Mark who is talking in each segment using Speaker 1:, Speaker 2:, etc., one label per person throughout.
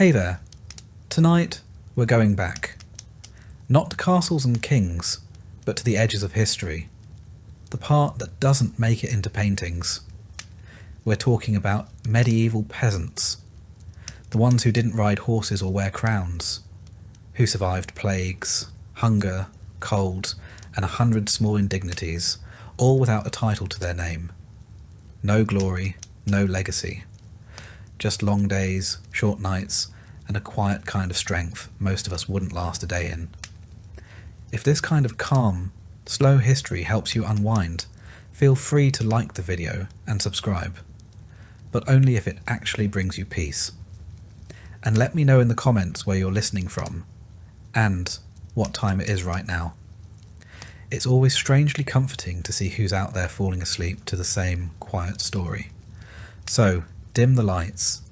Speaker 1: Hey there. Tonight we're going back. Not to castles and kings, but to the edges of history. The part that doesn't make it into paintings. We're talking about medieval peasants. The ones who didn't ride horses or wear crowns. Who survived plagues, hunger, cold, and 100 small indignities, all without a title to their name. No glory, no legacy. Just long days, short nights, and a quiet kind of strength most of us wouldn't last a day in. If this kind of calm, slow history helps you unwind, feel free to like the video and subscribe, but only if it actually brings you peace. And let me know in the comments where you're listening from, and what time it is right now. It's always strangely comforting to see who's out there falling asleep to the same quiet story. So, dim the lights.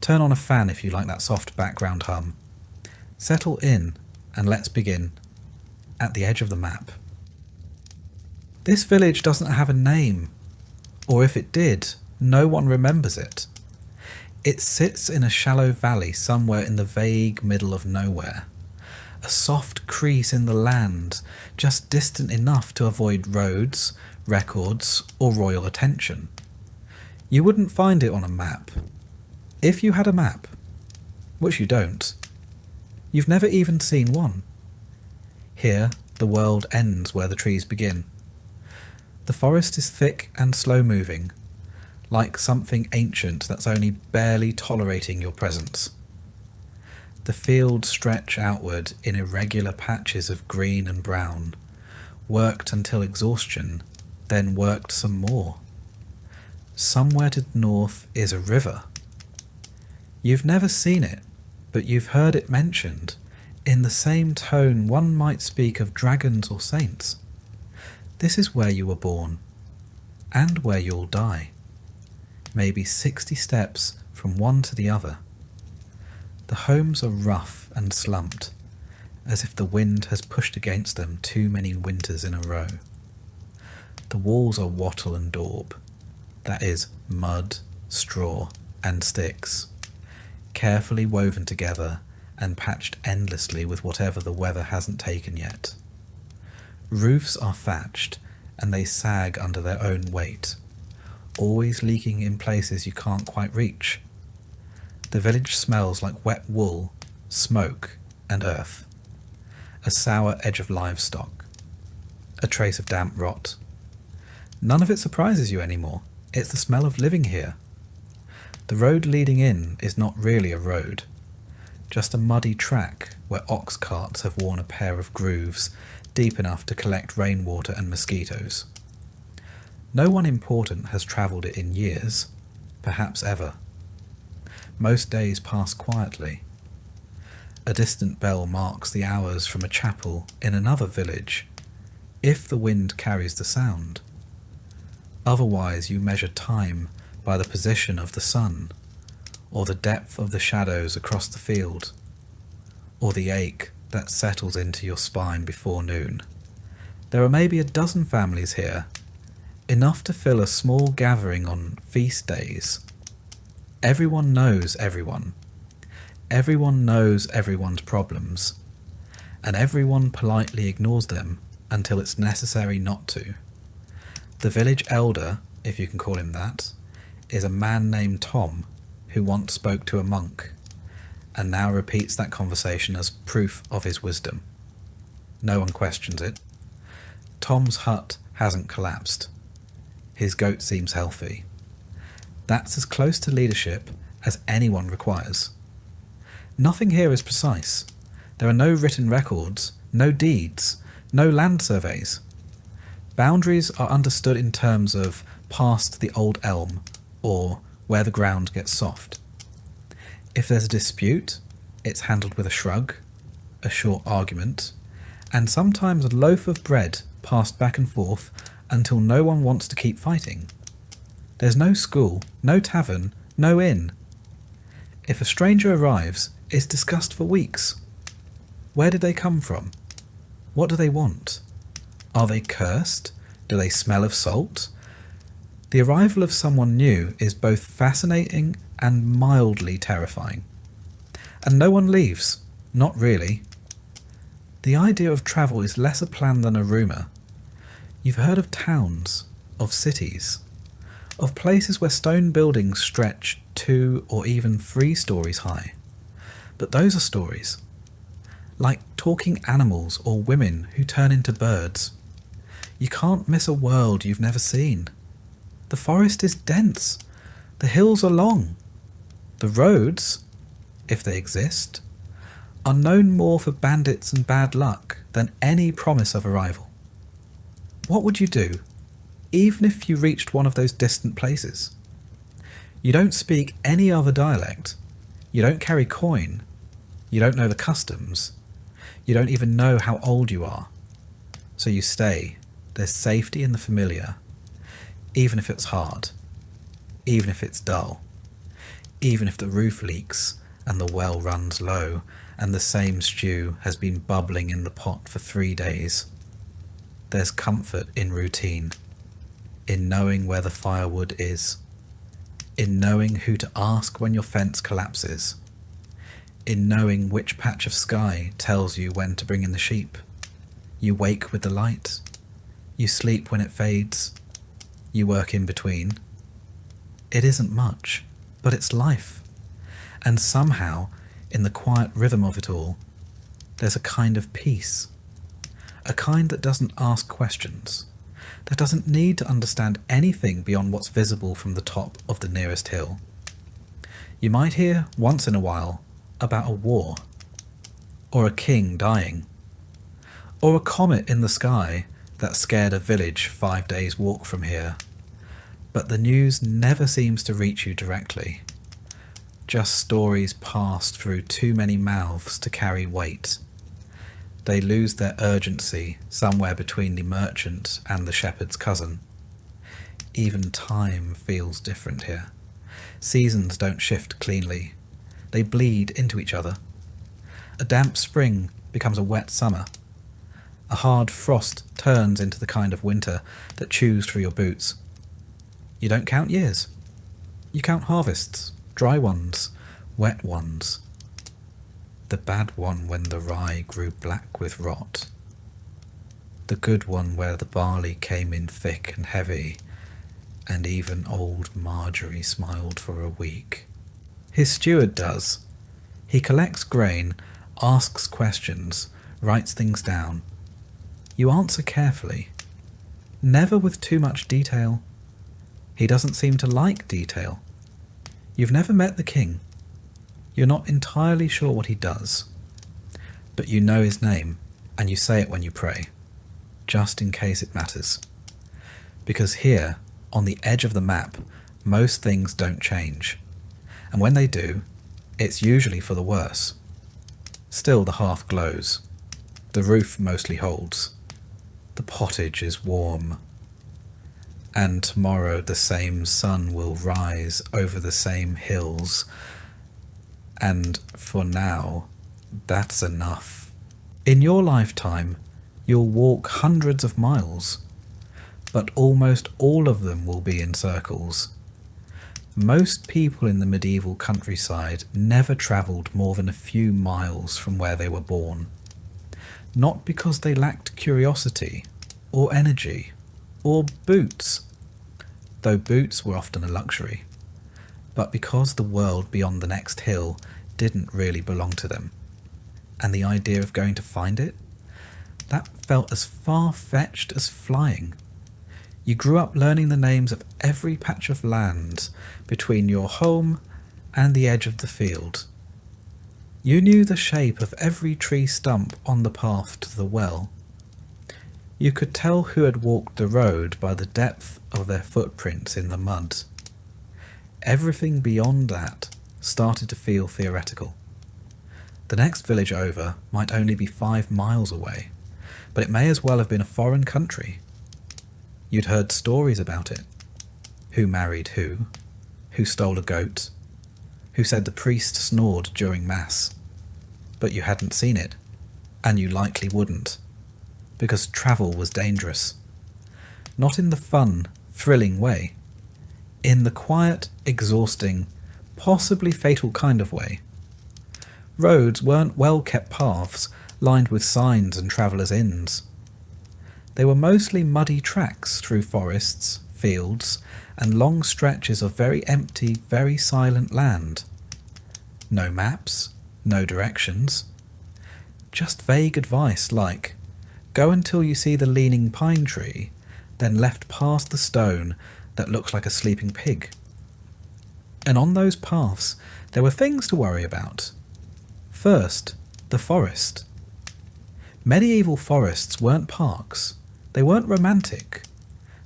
Speaker 1: Turn on a fan if you like that soft background hum. Settle in and let's begin. At the edge of the map. This village doesn't have a name, or if it did, no one remembers it. It sits in a shallow valley somewhere in the vague middle of nowhere. A soft crease in the land, just distant enough to avoid roads, records, or royal attention. You wouldn't find it on a map. If you had a map, which you don't, you've never even seen one. Here, the world ends where the trees begin. The forest is thick and slow-moving, like something ancient that's only barely tolerating your presence. The fields stretch outward in irregular patches of green and brown, worked until exhaustion, then worked some more. Somewhere to the north is a river. You've never seen it, but you've heard it mentioned, in the same tone one might speak of dragons or saints. This is where you were born, and where you'll die. Maybe 60 steps from one to the other. The homes are rough and slumped, as if the wind has pushed against them too many winters in a row. The walls are wattle and daub, that is, mud, straw, and sticks, carefully woven together and patched endlessly with whatever the weather hasn't taken yet. Roofs are thatched, and they sag under their own weight, always leaking in places you can't quite reach. The village smells like wet wool, smoke, and earth. A sour edge of livestock. A trace of damp rot. None of it surprises you anymore. It's the smell of living here. The road leading in is not really a road, just a muddy track where ox carts have worn a pair of grooves deep enough to collect rainwater and mosquitoes. No one important has travelled it in years, perhaps ever. Most days pass quietly. A distant bell marks the hours from a chapel in another village, if the wind carries the sound. Otherwise you measure time by the position of the sun, or the depth of the shadows across the field, or the ache that settles into your spine before noon. There are maybe a dozen families here, enough to fill a small gathering on feast days. Everyone knows everyone. Everyone knows everyone's problems, and everyone politely ignores them until it's necessary not to. The village elder, if you can call him that, is a man named Tom, who once spoke to a monk, and now repeats that conversation as proof of his wisdom. No one questions it. Tom's hut hasn't collapsed. His goat seems healthy. That's as close to leadership as anyone requires. Nothing here is precise. There are no written records, no deeds, no land surveys. Boundaries are understood in terms of past the old elm, or where the ground gets soft. If there's a dispute, it's handled with a shrug, a short argument, and sometimes a loaf of bread passed back and forth until no one wants to keep fighting. There's no school, no tavern, no inn. If a stranger arrives, it's discussed for weeks. Where did they come from? What do they want? Are they cursed? Do they smell of salt? The arrival of someone new is both fascinating and mildly terrifying. And no one leaves. Not really. The idea of travel is less a plan than a rumour. You've heard of towns, of cities, of places where stone buildings stretch 2 or even 3 stories high. But those are stories. Like talking animals or women who turn into birds. You can't miss a world you've never seen. The forest is dense. The hills are long. The roads, if they exist, are known more for bandits and bad luck than any promise of arrival. What would you do, even if you reached one of those distant places? You don't speak any other dialect. You don't carry coin. You don't know the customs. You don't even know how old you are. So you stay. There's safety in the familiar, even if it's hard, even if it's dull, even if the roof leaks and the well runs low and the same stew has been bubbling in the pot for 3 days. There's comfort in routine, in knowing where the firewood is, in knowing who to ask when your fence collapses, in knowing which patch of sky tells you when to bring in the sheep. You wake with the light. You sleep when it fades. You work in between. It isn't much, but it's life. And somehow, in the quiet rhythm of it all, there's a kind of peace. A kind that doesn't ask questions, that doesn't need to understand anything beyond what's visible from the top of the nearest hill. You might hear, once in a while, about a war, or a king dying, or a comet in the sky that scared a village 5 days' walk from here. But the news never seems to reach you directly. Just stories passed through too many mouths to carry weight. They lose their urgency somewhere between the merchant and the shepherd's cousin. Even time feels different here. Seasons don't shift cleanly. They bleed into each other. A damp spring becomes a wet summer. A hard frost turns into the kind of winter that chews through your boots. You don't count years. You count harvests, dry ones, wet ones. The bad one when the rye grew black with rot. The good one where the barley came in thick and heavy, and even old Marjorie smiled for a week. His steward does. He collects grain, asks questions, writes things down. You answer carefully, never with too much detail. He doesn't seem to like detail. You've never met the king. You're not entirely sure what he does, but you know his name, and you say it when you pray, just in case it matters. Because here, on the edge of the map, most things don't change, and when they do, it's usually for the worse. Still the hearth glows. The roof mostly holds. The pottage is warm. And tomorrow the same sun will rise over the same hills. And for now, that's enough. In your lifetime, you'll walk hundreds of miles, but almost all of them will be in circles. Most people in the medieval countryside never travelled more than a few miles from where they were born. Not because they lacked curiosity, or energy, or boots, though boots were often a luxury, but because the world beyond the next hill didn't really belong to them, and the idea of going to find it, that felt as far-fetched as flying. You grew up learning the names of every patch of land between your home and the edge of the field. You knew the shape of every tree stump on the path to the well. You could tell who had walked the road by the depth of their footprints in the mud. Everything beyond that started to feel theoretical. The next village over might only be 5 miles away, but it may as well have been a foreign country. You'd heard stories about it. Who married who stole a goat, who said the priest snored during Mass. But you hadn't seen it, and you likely wouldn't, because travel was dangerous. Not in the fun, thrilling way. In the quiet, exhausting, possibly fatal kind of way. Roads weren't well-kept paths lined with signs and travellers' inns. They were mostly muddy tracks through forests, fields, and long stretches of very empty, very silent land. No maps, no directions. Just vague advice like, go until you see the leaning pine tree, then left past the stone that looks like a sleeping pig. And on those paths there were things to worry about. First, the forest. Medieval forests weren't parks. They weren't romantic.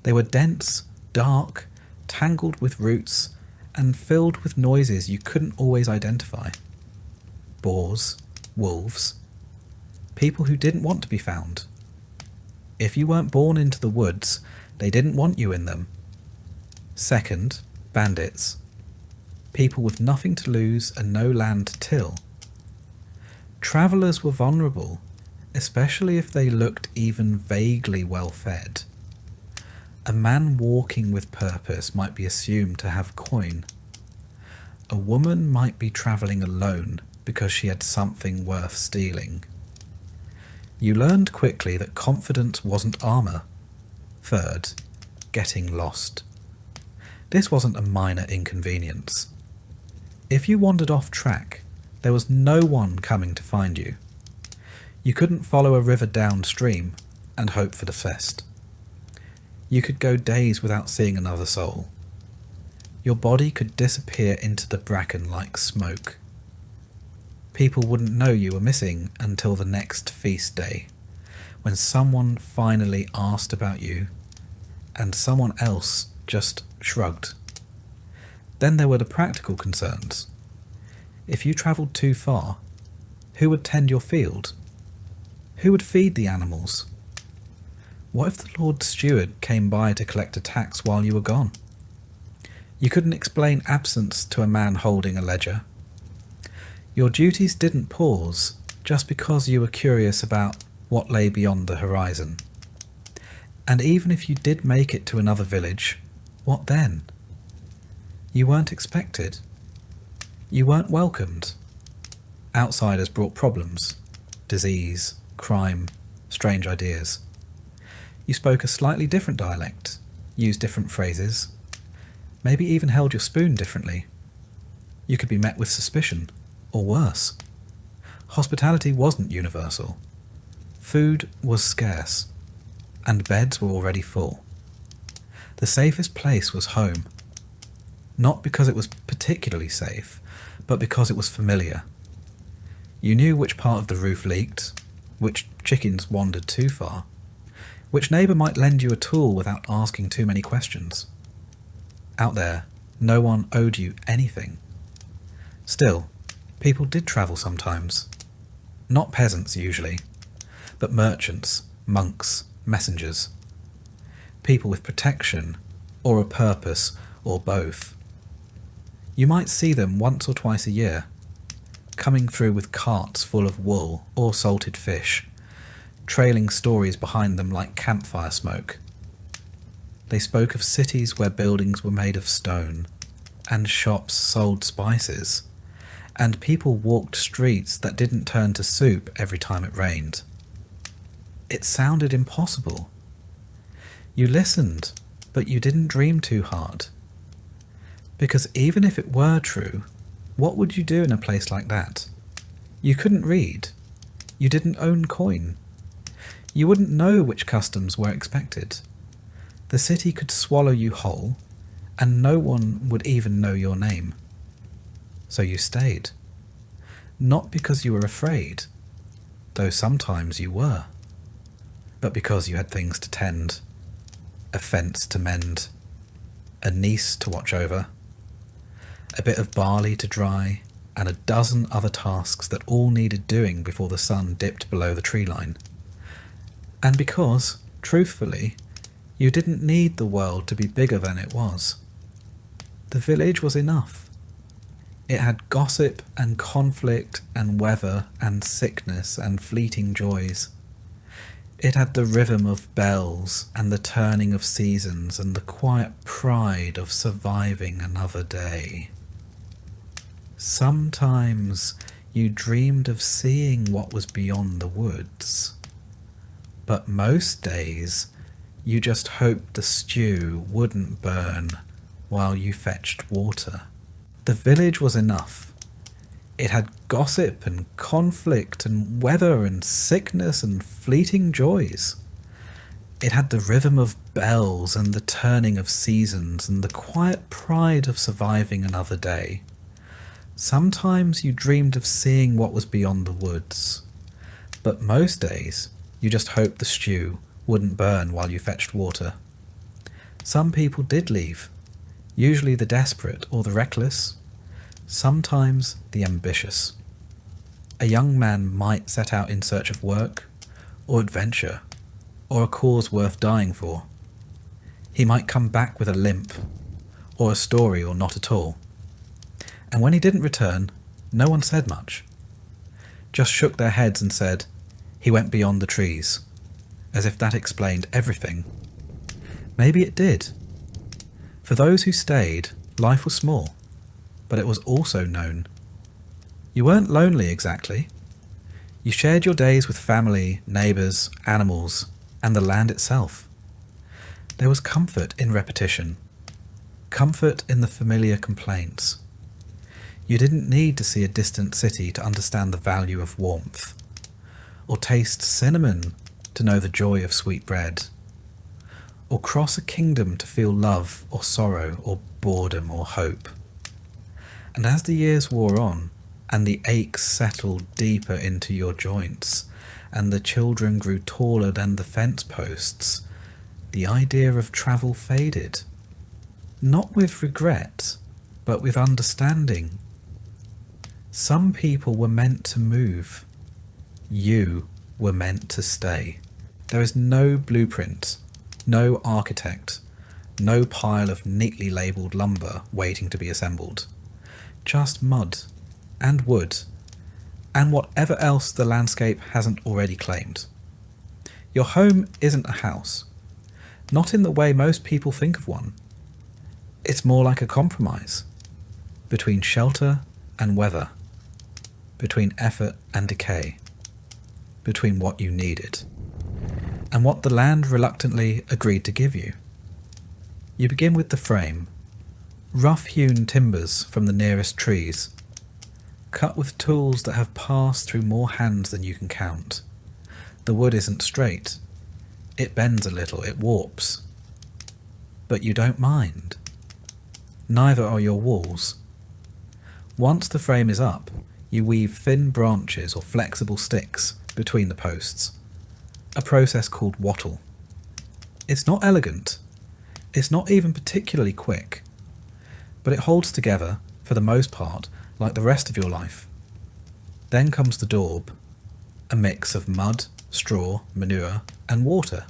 Speaker 1: They were dense, dark, tangled with roots, and filled with noises you couldn't always identify. Boars, wolves, people who didn't want to be found. If you weren't born into the woods, they didn't want you in them. Second, bandits. People with nothing to lose and no land to till. Travellers were vulnerable, especially if they looked even vaguely well-fed. A man walking with purpose might be assumed to have coin. A woman might be travelling alone because she had something worth stealing. You learned quickly that confidence wasn't armour. Third, getting lost. This wasn't a minor inconvenience. If you wandered off track, there was no one coming to find you. You couldn't follow a river downstream and hope for the fest. You could go days without seeing another soul. Your body could disappear into the bracken like smoke. People wouldn't know you were missing until the next feast day, when someone finally asked about you, and someone else just shrugged. Then there were the practical concerns. If you travelled too far, who would tend your field? Who would feed the animals? What if the Lord Steward came by to collect a tax while you were gone? You couldn't explain absence to a man holding a ledger. Your duties didn't pause just because you were curious about what lay beyond the horizon. And even if you did make it to another village, what then? You weren't expected. You weren't welcomed. Outsiders brought problems, disease, crime, strange ideas. You spoke a slightly different dialect, used different phrases, maybe even held your spoon differently. You could be met with suspicion, or worse. Hospitality wasn't universal. Food was scarce, and beds were already full. The safest place was home. Not because it was particularly safe, but because it was familiar. You knew which part of the roof leaked, which chickens wandered too far, which neighbour might lend you a tool without asking too many questions. Out there, no one owed you anything. Still, people did travel sometimes. Not peasants usually, but merchants, monks, messengers. People with protection, or a purpose, or both. You might see them once or twice a year, coming through with carts full of wool or salted fish, trailing stories behind them like campfire smoke. They spoke of cities where buildings were made of stone, and shops sold spices, and people walked streets that didn't turn to soup every time it rained. It sounded impossible. You listened, but you didn't dream too hard. Because even if it were true, what would you do in a place like that? You couldn't read. You didn't own coin. You wouldn't know which customs were expected. The city could swallow you whole, and no one would even know your name. So you stayed. Not because you were afraid, though sometimes you were, but because you had things to tend, a fence to mend, a niece to watch over, a bit of barley to dry, and a dozen other tasks that all needed doing before the sun dipped below the tree line. And because, truthfully, you didn't need the world to be bigger than it was. The village was enough. It had gossip and conflict and weather and sickness and fleeting joys. It had the rhythm of bells and the turning of seasons and the quiet pride of surviving another day. Sometimes you dreamed of seeing what was beyond the woods. But most days, you just hoped the stew wouldn't burn while you fetched water. The village was enough. It had gossip and conflict and weather and sickness and fleeting joys. It had the rhythm of bells and the turning of seasons and the quiet pride of surviving another day. Sometimes you dreamed of seeing what was beyond the woods, but most days you just hoped the stew wouldn't burn while you fetched water. Some people did leave, usually the desperate or the reckless, sometimes the ambitious. A young man might set out in search of work, or adventure, or a cause worth dying for. He might come back with a limp, or a story, or not at all. And when he didn't return, no one said much. Just shook their heads and said, "He went beyond the trees," as if that explained everything. Maybe it did. For those who stayed, life was small, but it was also known. You weren't lonely exactly. You shared your days with family, neighbours, animals, and the land itself. There was comfort in repetition, comfort in the familiar complaints. You didn't need to see a distant city to understand the value of warmth, or taste cinnamon to know the joy of sweet bread, or cross a kingdom to feel love or sorrow or boredom or hope. And as the years wore on, and the aches settled deeper into your joints, and the children grew taller than the fence posts, the idea of travel faded. Not with regret, but with understanding. Some people were meant to move. You were meant to stay. There is no blueprint, no architect, no pile of neatly labelled lumber waiting to be assembled. Just mud and wood and whatever else the landscape hasn't already claimed. Your home isn't a house, not in the way most people think of one. It's more like a compromise between shelter and weather, between effort and decay, between what you needed and what the land reluctantly agreed to give you. You begin with the frame, rough-hewn timbers from the nearest trees, cut with tools that have passed through more hands than you can count. The wood isn't straight. It bends a little, it warps. But you don't mind. Neither are your walls. Once the frame is up, you weave thin branches or flexible sticks between the posts, a process called wattle. It's not elegant. It's not even particularly quick, but it holds together, for the most part, like the rest of your life. Then comes the daub, a mix of mud, straw, manure, and water.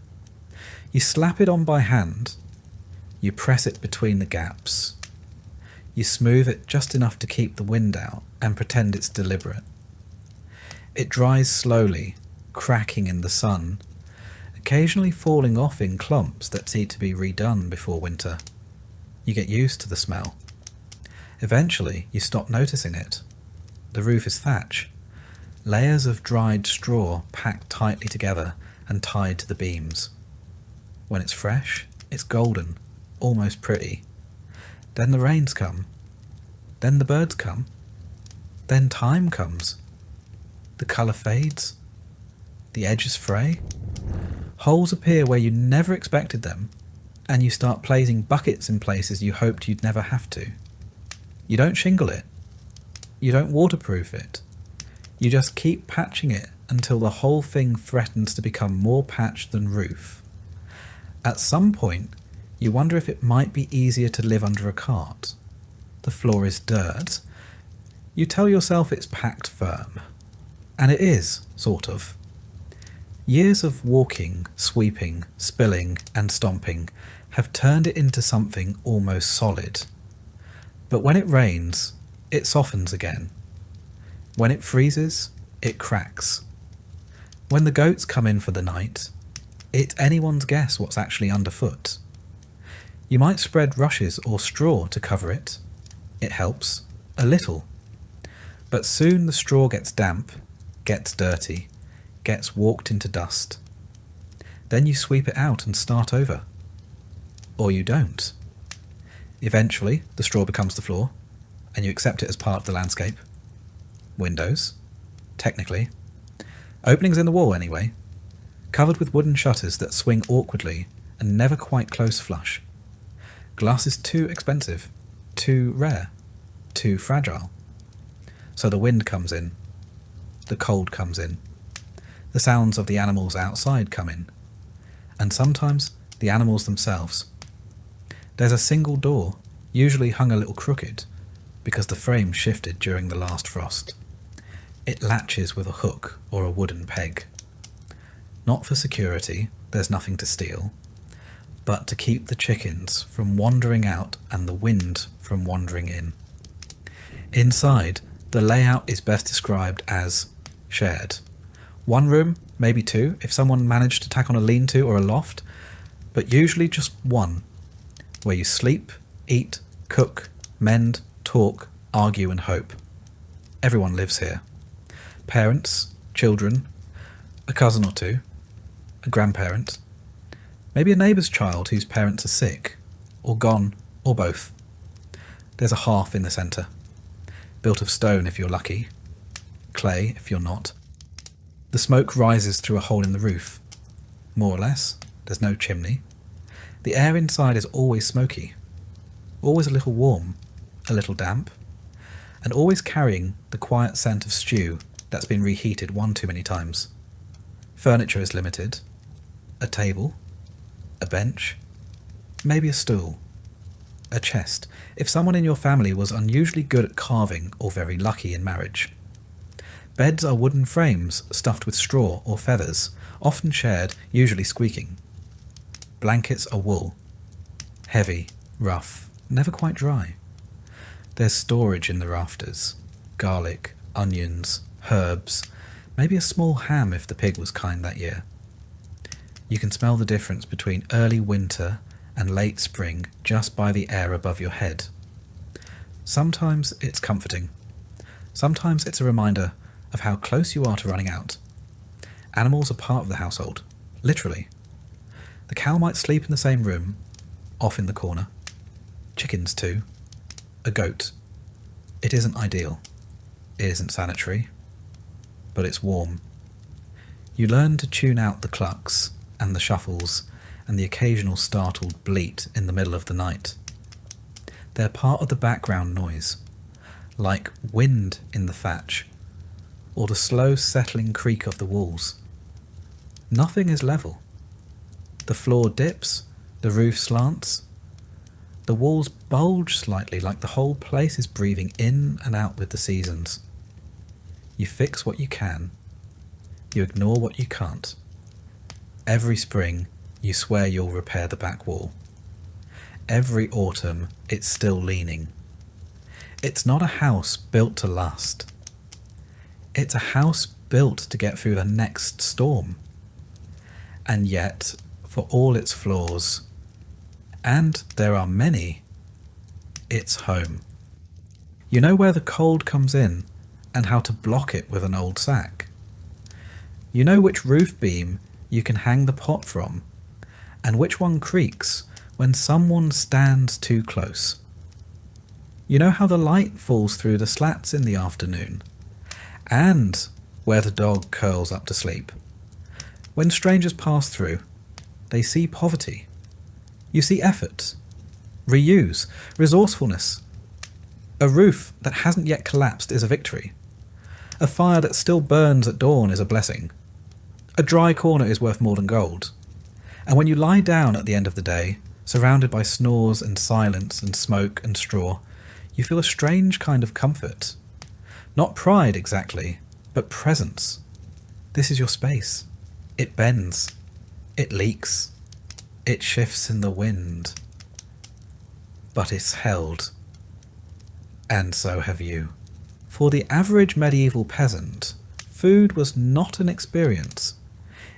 Speaker 1: You slap it on by hand. You press it between the gaps. You smooth it just enough to keep the wind out and pretend it's deliberate. It dries slowly, cracking in the sun, occasionally falling off in clumps that need to be redone before winter. You get used to the smell. Eventually, you stop noticing it. The roof is thatch, layers of dried straw packed tightly together and tied to the beams. When it's fresh, it's golden, almost pretty. Then the rains come. Then the birds come. Then time comes. The colour fades. The edges fray. Holes appear where you never expected them, and you start placing buckets in places you hoped you'd never have to. You don't shingle it. You don't waterproof it. You just keep patching it until the whole thing threatens to become more patch than roof. At some point, you wonder if it might be easier to live under a cart. The floor is dirt. You tell yourself it's packed firm. And it is, sort of. Years of walking, sweeping, spilling, and stomping have turned it into something almost solid. But when it rains, it softens again. When it freezes, it cracks. When the goats come in for the night, it's anyone's guess what's actually underfoot. You might spread rushes or straw to cover it. It helps, a little. But soon the straw gets damp, gets dirty, gets walked into dust. Then you sweep it out and start over. Or you don't. Eventually, the straw becomes the floor, and you accept it as part of the landscape. Windows, technically. Openings in the wall, anyway. Covered with wooden shutters that swing awkwardly and never quite close flush. Glass is too expensive, too rare, too fragile. So the wind comes in. The cold comes in. The sounds of the animals outside come in. And sometimes the animals themselves. There's a single door, usually hung a little crooked, because the frame shifted during the last frost. It latches with a hook or a wooden peg. Not for security, there's nothing to steal, but to keep the chickens from wandering out and the wind from wandering in. Inside, the layout is best described as shared. One room, maybe two, if someone managed to tack on a lean-to or a loft, but usually just one, where you sleep, eat, cook, mend, talk, argue and hope. Everyone lives here. Parents, children, a cousin or two, a grandparent, maybe a neighbour's child whose parents are sick, or gone, or both. There's a hearth in the centre, built of stone if you're lucky, clay if you're not. The smoke rises through a hole in the roof. More or less, there's no chimney. The air inside is always smoky, always a little warm, a little damp, and always carrying the quiet scent of stew that's been reheated one too many times. Furniture is limited. A table, a bench, maybe a stool, a chest, if someone in your family was unusually good at carving or very lucky in marriage. Beds are wooden frames stuffed with straw or feathers, often shared, usually squeaking. Blankets are wool, heavy, rough, never quite dry. There's storage in the rafters, garlic, onions, herbs, maybe a small ham if the pig was kind that year. You can smell the difference between early winter and late spring just by the air above your head. Sometimes it's comforting. Sometimes it's a reminder of how close you are to running out. Animals are part of the household, literally. The cow might sleep in the same room, off in the corner. Chickens too. A goat. It isn't ideal. It isn't sanitary. But it's warm. You learn to tune out the clucks and the shuffles and the occasional startled bleat in the middle of the night. They're part of the background noise, like wind in the thatch, or the slow settling creak of the walls. Nothing is level. The floor dips, the roof slants, the walls bulge slightly like the whole place is breathing in and out with the seasons. You fix what you can. You ignore what you can't. Every spring, you swear you'll repair the back wall. Every autumn, it's still leaning. It's not a house built to last. It's a house built to get through the next storm. And yet, for all its flaws, and there are many, it's home. You know where the cold comes in and how to block it with an old sack. You know which roof beam you can hang the pot from, and which one creaks when someone stands too close. You know how the light falls through the slats in the afternoon, and where the dog curls up to sleep. When strangers pass through, they see poverty. You see effort, reuse, resourcefulness. A roof that hasn't yet collapsed is a victory. A fire that still burns at dawn is a blessing. A dry corner is worth more than gold. And when you lie down at the end of the day, surrounded by snores and silence and smoke and straw, you feel a strange kind of comfort. Not pride exactly, but presence. This is your space. It bends. It leaks. It shifts in the wind. But it's held. And so have you. For the average medieval peasant, food was not an experience.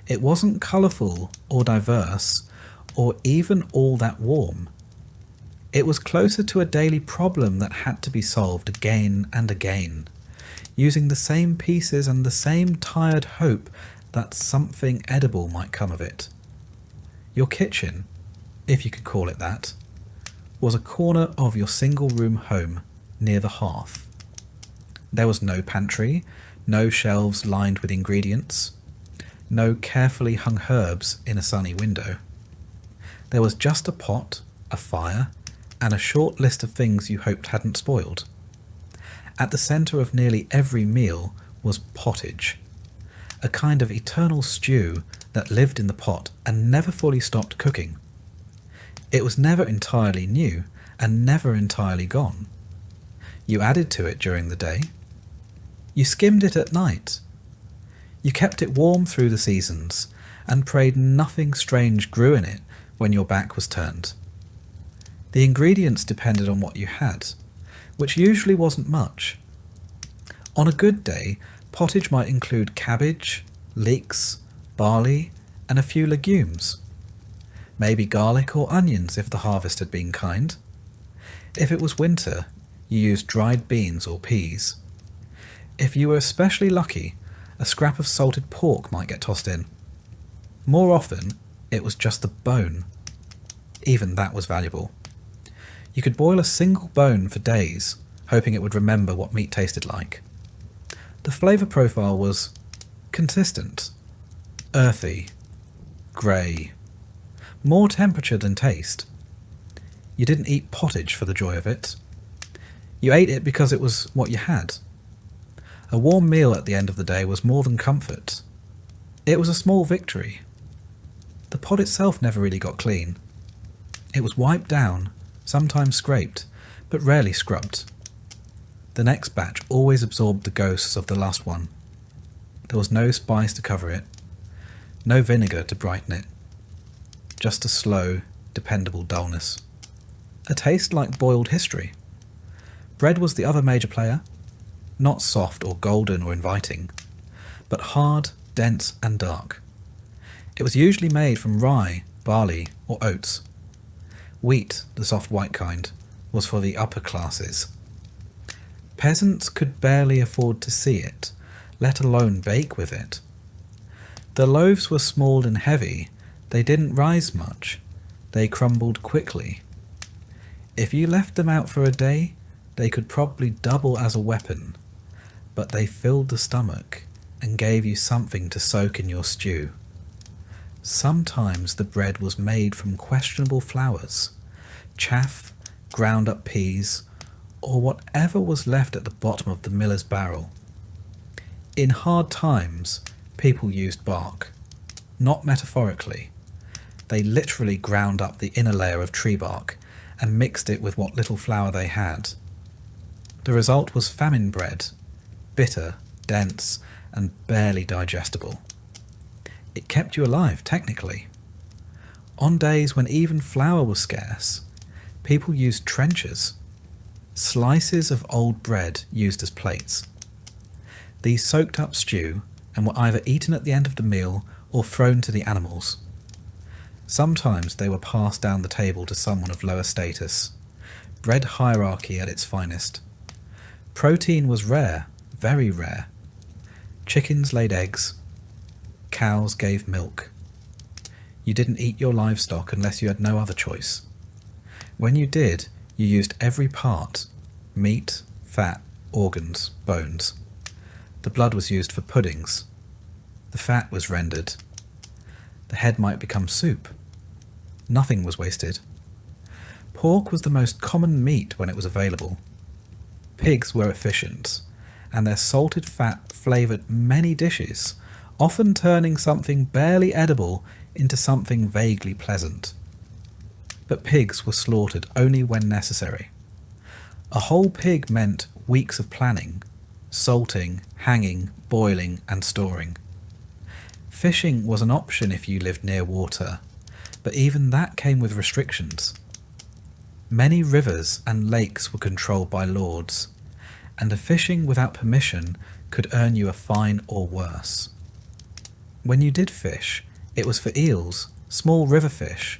Speaker 1: It wasn't colourful or diverse, or even all that warm. It was closer to a daily problem that had to be solved again and again. using the same pieces and the same tired hope that something edible might come of it. Your kitchen, if you could call it that, was a corner of your single-room home near the hearth. There was no pantry, no shelves lined with ingredients, no carefully hung herbs in a sunny window. There was just a pot, a fire, and a short list of things you hoped hadn't spoiled. At the centre of nearly every meal was pottage, a kind of eternal stew that lived in the pot and never fully stopped cooking. It was never entirely new and never entirely gone. You added to it during the day. You skimmed it at night. You kept it warm through the seasons and prayed nothing strange grew in it when your back was turned. The ingredients depended on what you had, which usually wasn't much. On a good day, pottage might include cabbage, leeks, barley, and a few legumes. Maybe garlic or onions if the harvest had been kind. If it was winter, you used dried beans or peas. If you were especially lucky, a scrap of salted pork might get tossed in. More often, it was just the bone. Even that was valuable. You could boil a single bone for days, hoping it would remember what meat tasted like. The flavour profile was consistent, earthy, grey, more temperature than taste. You didn't eat pottage for the joy of it. You ate it because it was what you had. A warm meal at the end of the day was more than comfort. It was a small victory. The pot itself never really got clean. It was wiped down, sometimes scraped, but rarely scrubbed. The next batch always absorbed the ghosts of the last one. There was no spice to cover it, no vinegar to brighten it. Just a slow, dependable dullness. A taste like boiled history. Bread was the other major player, not soft or golden or inviting, but hard, dense and dark. It was usually made from rye, barley or oats. Wheat, the soft white kind, was for the upper classes. Peasants could barely afford to see it, let alone bake with it. The loaves were small and heavy. They didn't rise much. They crumbled quickly. If you left them out for a day, they could probably double as a weapon, but they filled the stomach and gave you something to soak in your stew. Sometimes the bread was made from questionable flours, chaff, ground up peas, or whatever was left at the bottom of the miller's barrel. In hard times, people used bark, not metaphorically. They literally ground up the inner layer of tree bark and mixed it with what little flour they had. The result was famine bread, bitter, dense, and barely digestible. It kept you alive, technically. On days when even flour was scarce, people used trenchers, slices of old bread used as plates. These soaked up stew and were either eaten at the end of the meal or thrown to the animals. Sometimes they were passed down the table to someone of lower status. Bread hierarchy at its finest. Protein was rare, very rare. Chickens laid eggs. Cows gave milk. You didn't eat your livestock unless you had no other choice. When you did, you used every part: meat, fat, organs, bones. The blood was used for puddings. The fat was rendered. The head might become soup. Nothing was wasted. Pork was the most common meat when it was available. Pigs were efficient, and their salted fat flavoured many dishes, often turning something barely edible into something vaguely pleasant. But pigs were slaughtered only when necessary. A whole pig meant weeks of planning, salting, hanging, boiling, and storing. Fishing was an option if you lived near water, but even that came with restrictions. Many rivers and lakes were controlled by lords, and a fishing without permission could earn you a fine or worse. When you did fish, it was for eels, small river fish,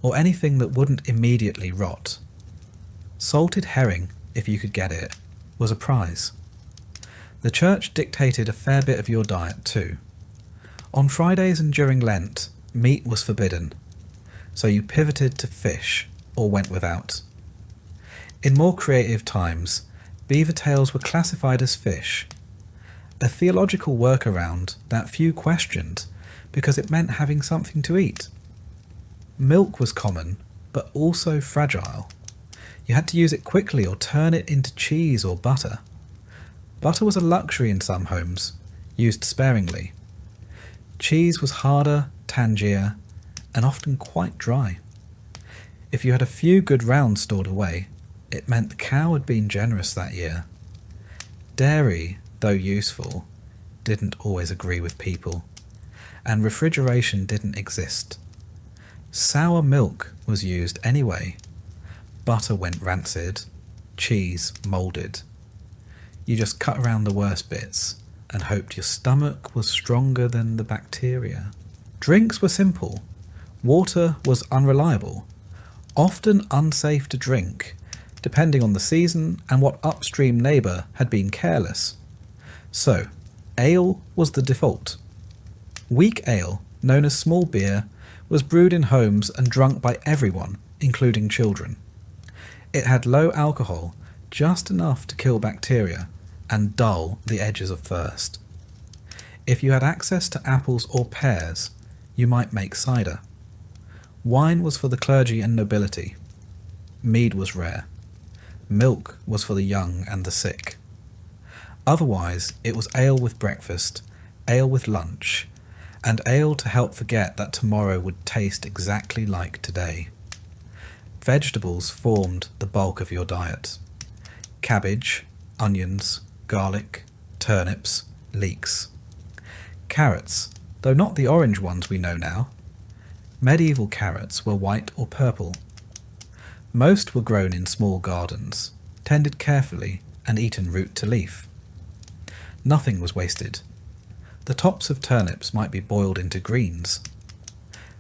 Speaker 1: or anything that wouldn't immediately rot. Salted herring, if you could get it, was a prize. The church dictated a fair bit of your diet too. On Fridays and during Lent, meat was forbidden, so you pivoted to fish or went without. In more creative times, beaver tails were classified as fish, a theological workaround that few questioned because it meant having something to eat. Milk was common, but also fragile. You had to use it quickly or turn it into cheese or butter. Butter was a luxury in some homes, used sparingly. Cheese was harder, tangier, and often quite dry. If you had a few good rounds stored away, it meant the cow had been generous that year. Dairy, though useful, didn't always agree with people, and refrigeration didn't exist. Sour milk was used anyway. Butter went rancid, cheese moulded. You just cut around the worst bits and hoped your stomach was stronger than the bacteria. Drinks were simple. Water was unreliable, often unsafe to drink, depending on the season and what upstream neighbour had been careless. So, ale was the default. Weak ale, known as small beer, was brewed in homes and drunk by everyone, including children. It had low alcohol, just enough to kill bacteria and dull the edges of thirst. If you had access to apples or pears, you might make cider. Wine was for the clergy and nobility. Mead was rare. Milk was for the young and the sick. Otherwise, it was ale with breakfast, ale with lunch, and ale to help forget that tomorrow would taste exactly like today. Vegetables formed the bulk of your diet. Cabbage, onions, garlic, turnips, leeks. Carrots, though not the orange ones we know now. Medieval carrots were white or purple. Most were grown in small gardens, tended carefully and eaten root to leaf. Nothing was wasted. The tops of turnips might be boiled into greens.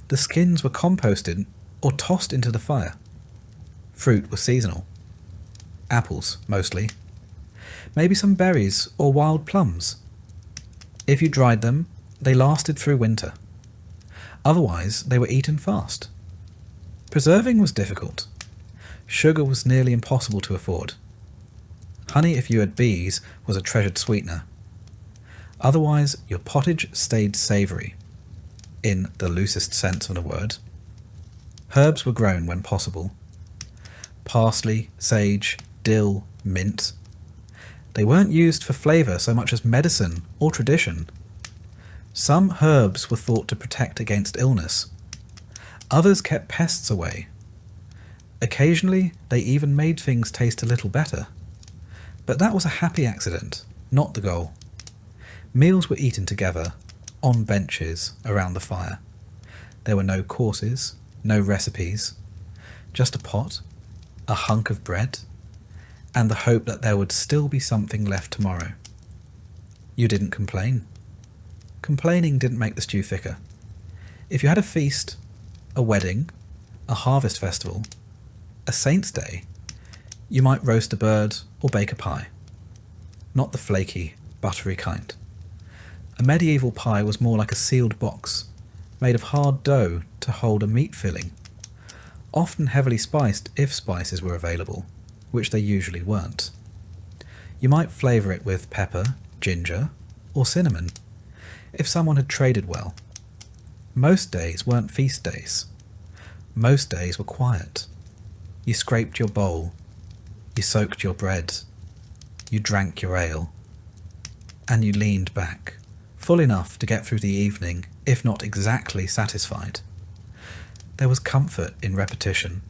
Speaker 1: The skins were composted or tossed into the fire. Fruit was seasonal. Apples, mostly. Maybe some berries or wild plums. If you dried them, they lasted through winter. Otherwise, they were eaten fast. Preserving was difficult. Sugar was nearly impossible to afford. Honey, if you had bees, was a treasured sweetener. Otherwise, your pottage stayed savoury, in the loosest sense of the word. Herbs were grown when possible. Parsley, sage, dill, mint. They weren't used for flavour so much as medicine or tradition. Some herbs were thought to protect against illness. Others kept pests away. Occasionally, they even made things taste a little better. But that was a happy accident, not the goal. Meals were eaten together, on benches, around the fire. There were no courses, no recipes, just a pot, a hunk of bread, and the hope that there would still be something left tomorrow. You didn't complain. Complaining didn't make the stew thicker. If you had a feast, a wedding, a harvest festival, a saint's day, you might roast a bird or bake a pie. Not the flaky, buttery kind. A medieval pie was more like a sealed box, made of hard dough to hold a meat filling, often heavily spiced if spices were available, which they usually weren't. You might flavour it with pepper, ginger, or cinnamon, if someone had traded well. Most days weren't feast days. Most days were quiet. You scraped your bowl, you soaked your bread, you drank your ale, and you leaned back, full enough to get through the evening, if not exactly satisfied. There was comfort in repetition,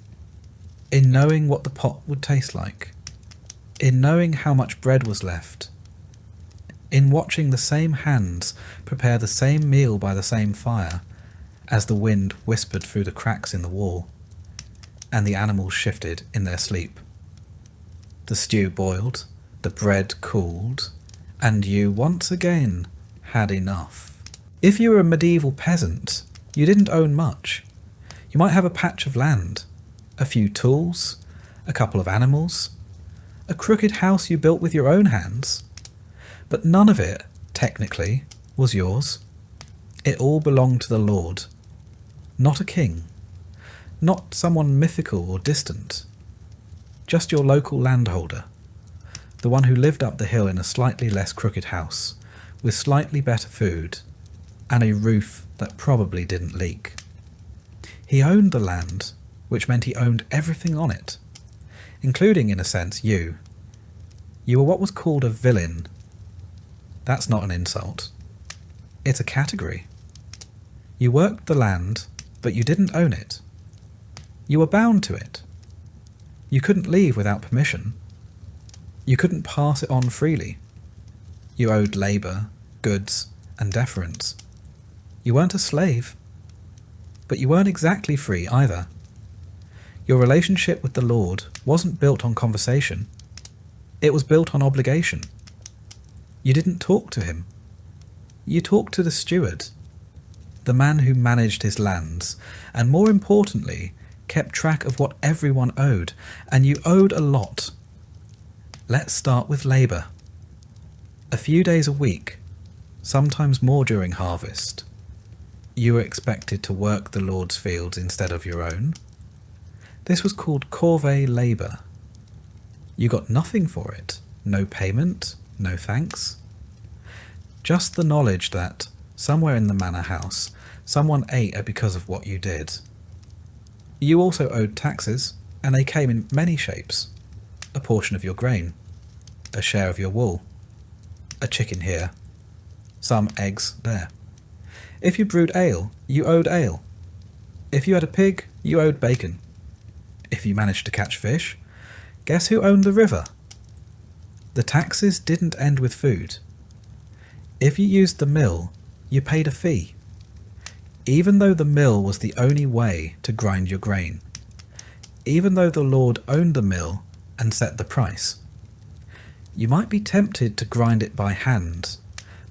Speaker 1: in knowing what the pot would taste like, in knowing how much bread was left, in watching the same hands prepare the same meal by the same fire as the wind whispered through the cracks in the wall, and the animals shifted in their sleep. The stew boiled, the bread cooled, and you once again had enough. If you were a medieval peasant, you didn't own much. You might have a patch of land, a few tools, a couple of animals, a crooked house you built with your own hands. But none of it, technically, was yours. It all belonged to the Lord, not a king, not someone mythical or distant, just your local landholder, the one who lived up the hill in a slightly less crooked house, with slightly better food, and a roof that probably didn't leak. He owned the land, which meant he owned everything on it, including, in a sense, you. You were what was called a villain. That's not an insult. It's a category. You worked the land, but you didn't own it. You were bound to it. You couldn't leave without permission. You couldn't pass it on freely. You owed labour, goods, and deference. You weren't a slave, but you weren't exactly free either. Your relationship with the Lord wasn't built on conversation. It was built on obligation. You didn't talk to him. You talked to the steward, the man who managed his lands, and more importantly, kept track of what everyone owed, and you owed a lot. Let's start with labour. A few days a week, sometimes more during harvest. You were expected to work the Lord's fields instead of your own. This was called corvée labour. You got nothing for it, no payment, no thanks. Just the knowledge that, somewhere in the manor house, someone ate because of what you did. You also owed taxes, and they came in many shapes. A portion of your grain, a share of your wool, a chicken here, some eggs there. If you brewed ale, you owed ale. If you had a pig, you owed bacon. If you managed to catch fish, guess who owned the river? The taxes didn't end with food. If you used the mill, you paid a fee, even though the mill was the only way to grind your grain, even though the Lord owned the mill and set the price. You might be tempted to grind it by hand,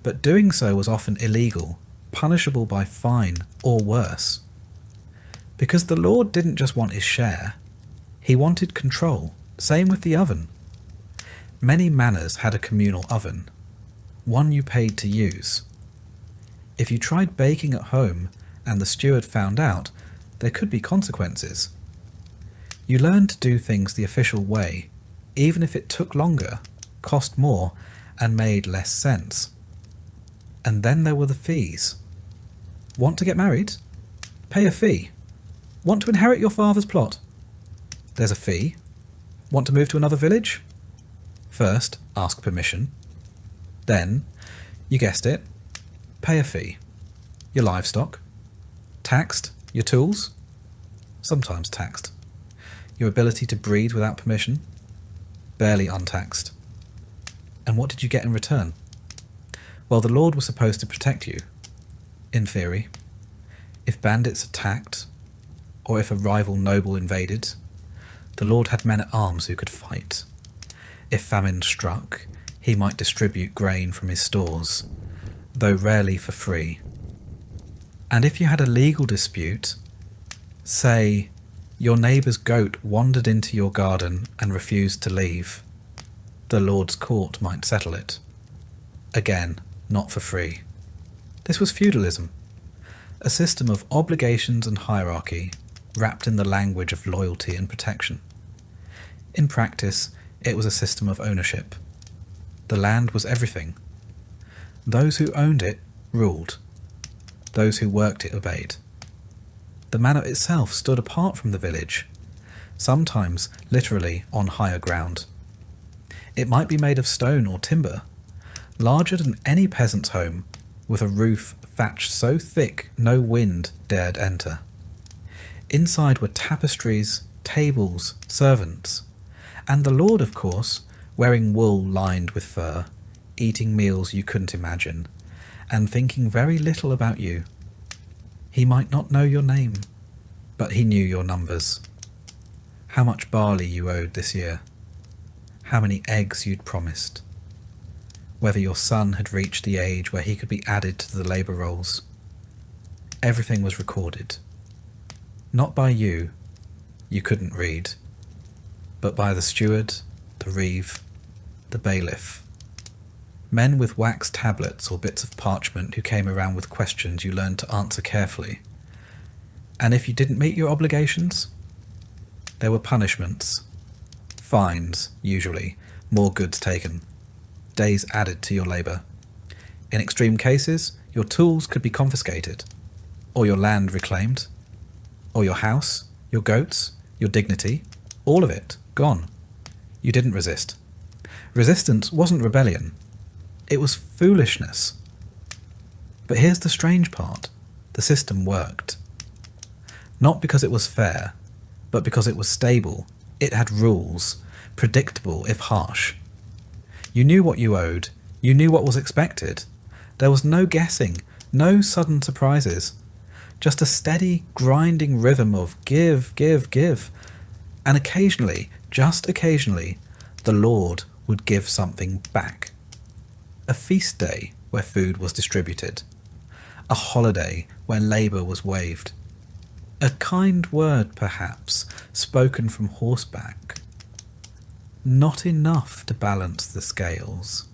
Speaker 1: but doing so was often illegal, punishable by fine or worse. Because the Lord didn't just want his share, he wanted control. Same with the oven. Many manors had a communal oven, one you paid to use. If you tried baking at home and the steward found out, there could be consequences. You learned to do things the official way, even if it took longer, cost more, and made less sense. And then there were the fees. Want to get married? Pay a fee. Want to inherit your father's plot? There's a fee. Want to move to another village? First, ask permission. Then, you guessed it, pay a fee. Your livestock. Taxed. Your tools. Sometimes taxed. Your ability to breed without permission. Barely untaxed. And what did you get in return? Well, the Lord was supposed to protect you. In theory. If bandits attacked, or if a rival noble invaded, the Lord had men at arms who could fight. If famine struck, he might distribute grain from his stores, though rarely for free. And if you had a legal dispute, say, your neighbour's goat wandered into your garden and refused to leave, the Lord's court might settle it. Again, not for free. This was feudalism, a system of obligations and hierarchy wrapped in the language of loyalty and protection. In practice, it was a system of ownership. The land was everything. Those who owned it ruled. Those who worked it obeyed. The manor itself stood apart from the village, sometimes literally on higher ground. It might be made of stone or timber, larger than any peasant's home, with a roof thatched so thick no wind dared enter. Inside were tapestries, tables, servants, and the Lord, of course, wearing wool lined with fur, eating meals you couldn't imagine, and thinking very little about you. He might not know your name, but he knew your numbers. How much barley you owed this year. How many eggs you'd promised. Whether your son had reached the age where he could be added to the labour rolls. Everything was recorded. Not by you couldn't read, but by the steward, the reeve, the bailiff. Men with wax tablets or bits of parchment who came around with questions you learned to answer carefully. And if you didn't meet your obligations, there were punishments. Fines, usually, more goods taken, days added to your labour. In extreme cases, your tools could be confiscated, or your land reclaimed, or your house, your goats, your dignity, all of it, gone. You didn't resist. Resistance wasn't rebellion. It was foolishness. But here's the strange part. The system worked. Not because it was fair, but because it was stable. It had rules, predictable if harsh. You knew what you owed. You knew what was expected. There was no guessing, no sudden surprises. Just a steady, grinding rhythm of give, give, give. And occasionally, just occasionally, the Lord would give something back. A feast day where food was distributed. A holiday where labour was waived. A kind word, perhaps, spoken from horseback. Not enough to balance the scales,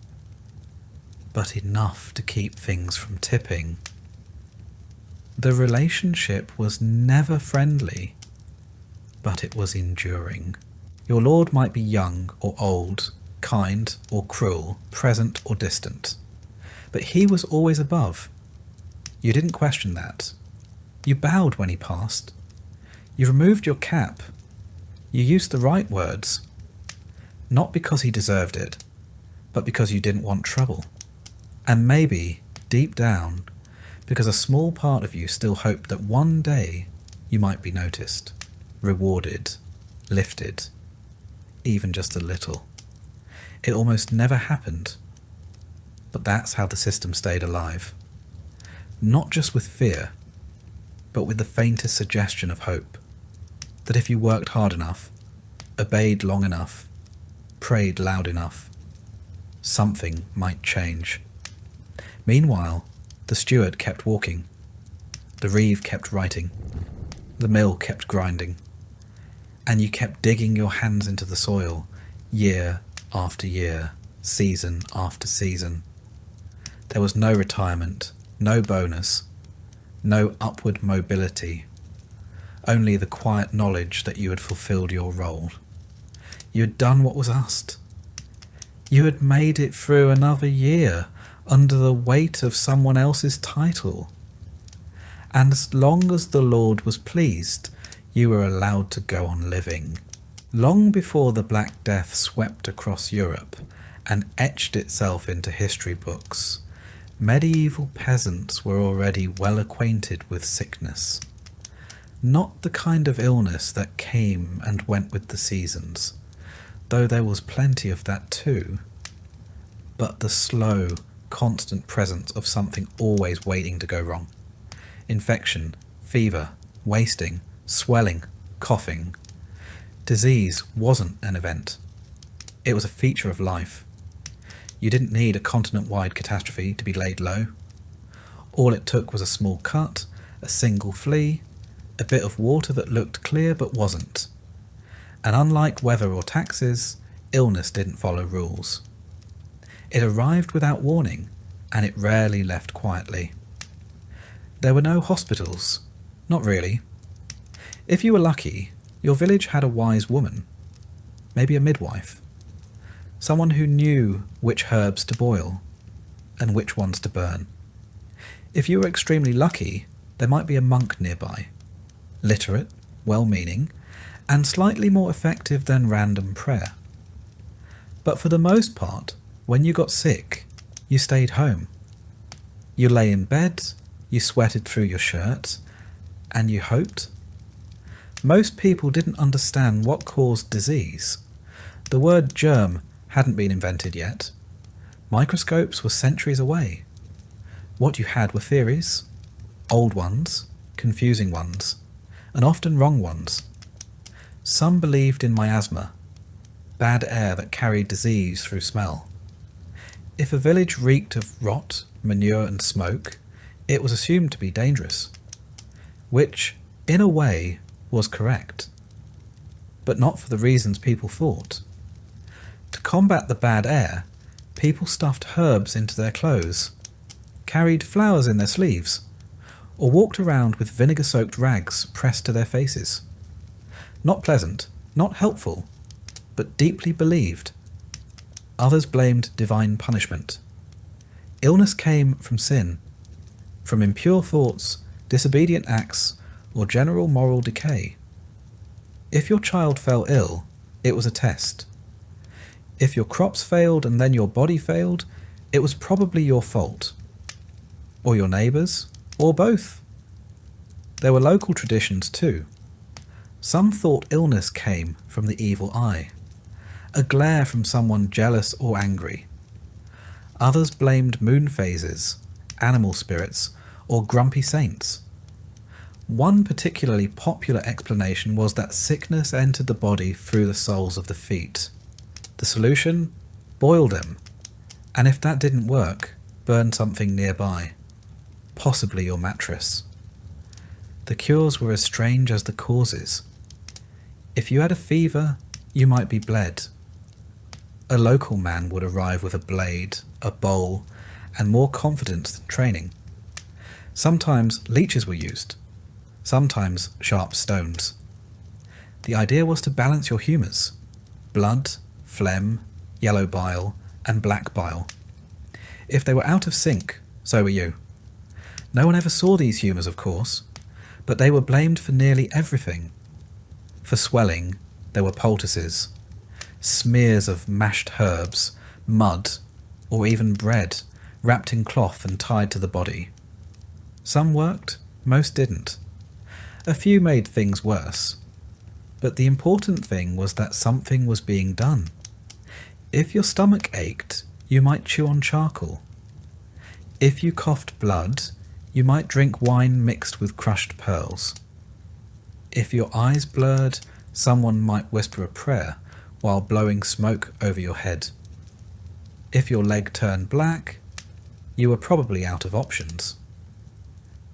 Speaker 1: but enough to keep things from tipping. The relationship was never friendly, but it was enduring. Your lord might be young or old, kind or cruel, present or distant, but he was always above. You didn't question that. You bowed when he passed. You removed your cap. You used the right words, not because he deserved it, but because you didn't want trouble. And maybe, deep down, because a small part of you still hoped that one day you might be noticed, rewarded, lifted, even just a little. It almost never happened, but that's how the system stayed alive. Not just with fear, but with the faintest suggestion of hope, that if you worked hard enough, obeyed long enough, prayed loud enough, something might change. Meanwhile, the steward kept walking, the reeve kept writing, the mill kept grinding, and you kept digging your hands into the soil, year after year, season after season. There was no retirement, no bonus, no upward mobility, only the quiet knowledge that you had fulfilled your role. You had done what was asked. You had made it through another year under the weight of someone else's title. And as long as the Lord was pleased, you were allowed to go on living. Long before the Black Death swept across Europe and etched itself into history books, medieval peasants were already well acquainted with sickness. Not the kind of illness that came and went with the seasons, though there was plenty of that too, but the slow, constant presence of something always waiting to go wrong. Infection, fever, wasting, swelling, coughing. Disease wasn't an event. It was a feature of life. You didn't need a continent-wide catastrophe to be laid low. All it took was a small cut, a single flea, a bit of water that looked clear but wasn't. And unlike weather or taxes, illness didn't follow rules. It arrived without warning, and it rarely left quietly. There were no hospitals. Not really. If you were lucky, your village had a wise woman, maybe a midwife, someone who knew which herbs to boil and which ones to burn. If you were extremely lucky, there might be a monk nearby, literate, well-meaning, and slightly more effective than random prayer. But for the most part, when you got sick, you stayed home. You lay in bed, you sweated through your shirt, and you hoped. Most people didn't understand what caused disease. The word germ hadn't been invented yet. Microscopes were centuries away. What you had were theories, old ones, confusing ones, and often wrong ones. Some believed in miasma, bad air that carried disease through smell. If a village reeked of rot, manure and smoke, it was assumed to be dangerous, which, in a way, was correct, but not for the reasons people thought. To combat the bad air, People stuffed herbs into their clothes, carried flowers in their sleeves, or walked around with vinegar-soaked rags pressed to their faces. Not pleasant, not helpful, but deeply believed. Others blamed divine punishment. Illness came from sin, from impure thoughts, disobedient acts, or general moral decay. If your child fell ill, it was a test. If your crops failed and then your body failed, it was probably your fault. Or your neighbours, or both. There were local traditions too. Some thought illness came from the evil eye, a glare from someone jealous or angry. Others blamed moon phases, animal spirits, or grumpy saints. One particularly popular explanation was that sickness entered the body through the soles of the feet. The solution? Boil them. And if that didn't work, burn something nearby. Possibly your mattress. The cures were as strange as the causes. If you had a fever, you might be bled. A local man would arrive with a blade, a bowl, and more confidence than training. Sometimes leeches were used. Sometimes sharp stones. The idea was to balance your humours. Blood, phlegm, yellow bile, and black bile. If they were out of sync, so were you. No one ever saw these humours, of course, but they were blamed for nearly everything. For swelling, there were poultices, smears of mashed herbs, mud, or even bread, wrapped in cloth and tied to the body. Some worked, most didn't. A few made things worse. But the important thing was that something was being done. If your stomach ached, you might chew on charcoal. If you coughed blood, you might drink wine mixed with crushed pearls. If your eyes blurred, someone might whisper a prayer while blowing smoke over your head. If your leg turned black, you were probably out of options.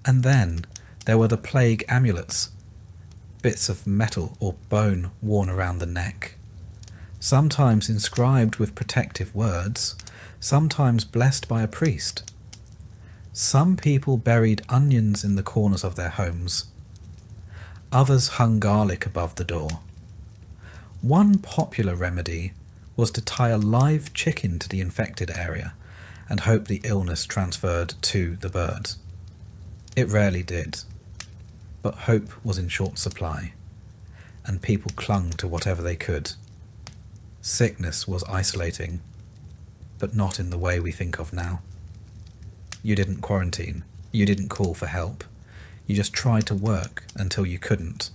Speaker 1: And then there were the plague amulets, bits of metal or bone worn around the neck, sometimes inscribed with protective words, sometimes blessed by a priest. Some people buried onions in the corners of their homes. Others hung garlic above the door. One popular remedy was to tie a live chicken to the infected area and hope the illness transferred to the bird. It rarely did, but hope was in short supply, and people clung to whatever they could. Sickness was isolating, but not in the way we think of now. You didn't quarantine, you didn't call for help, you just tried to work until you couldn't.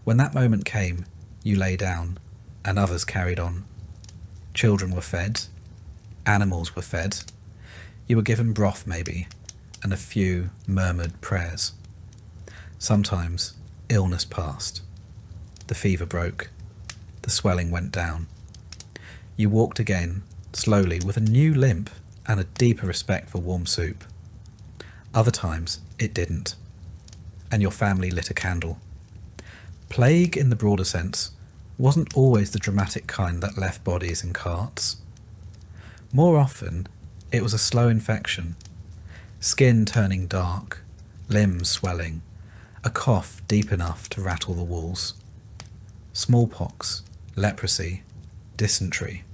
Speaker 1: When that moment came, you lay down, and others carried on. Children were fed, animals were fed, you were given broth maybe, and a few murmured prayers. Sometimes illness passed. The fever broke. The swelling went down. You walked again, slowly, with a new limp and a deeper respect for warm soup. Other times it didn't, and your family lit a candle. Plague, in the broader sense, wasn't always the dramatic kind that left bodies in carts. More often, it was a slow infection, skin turning dark, limbs swelling, a cough deep enough to rattle the walls. Smallpox, leprosy, dysentery.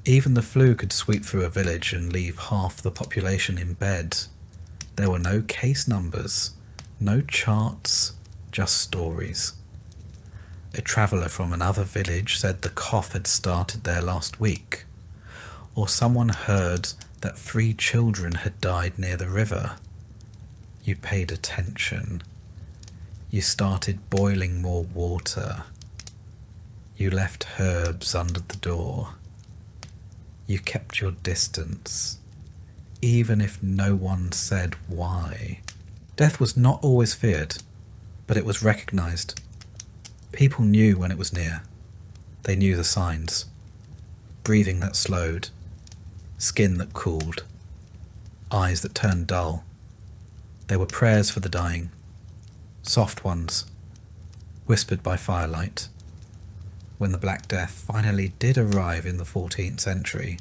Speaker 1: Even the flu could sweep through a village and leave half the population in bed. There were no case numbers, no charts, just stories. A traveller from another village said the cough had started there last week, or someone heard that 3 children had died near the river. You paid attention. You started boiling more water. You left herbs under the door. You kept your distance, even if no one said why. Death was not always feared, but it was recognised. People knew when it was near. They knew the signs. Breathing that slowed, skin that cooled, eyes that turned dull. There were prayers for the dying, soft ones, whispered by firelight. When the Black Death finally did arrive in the 14th century,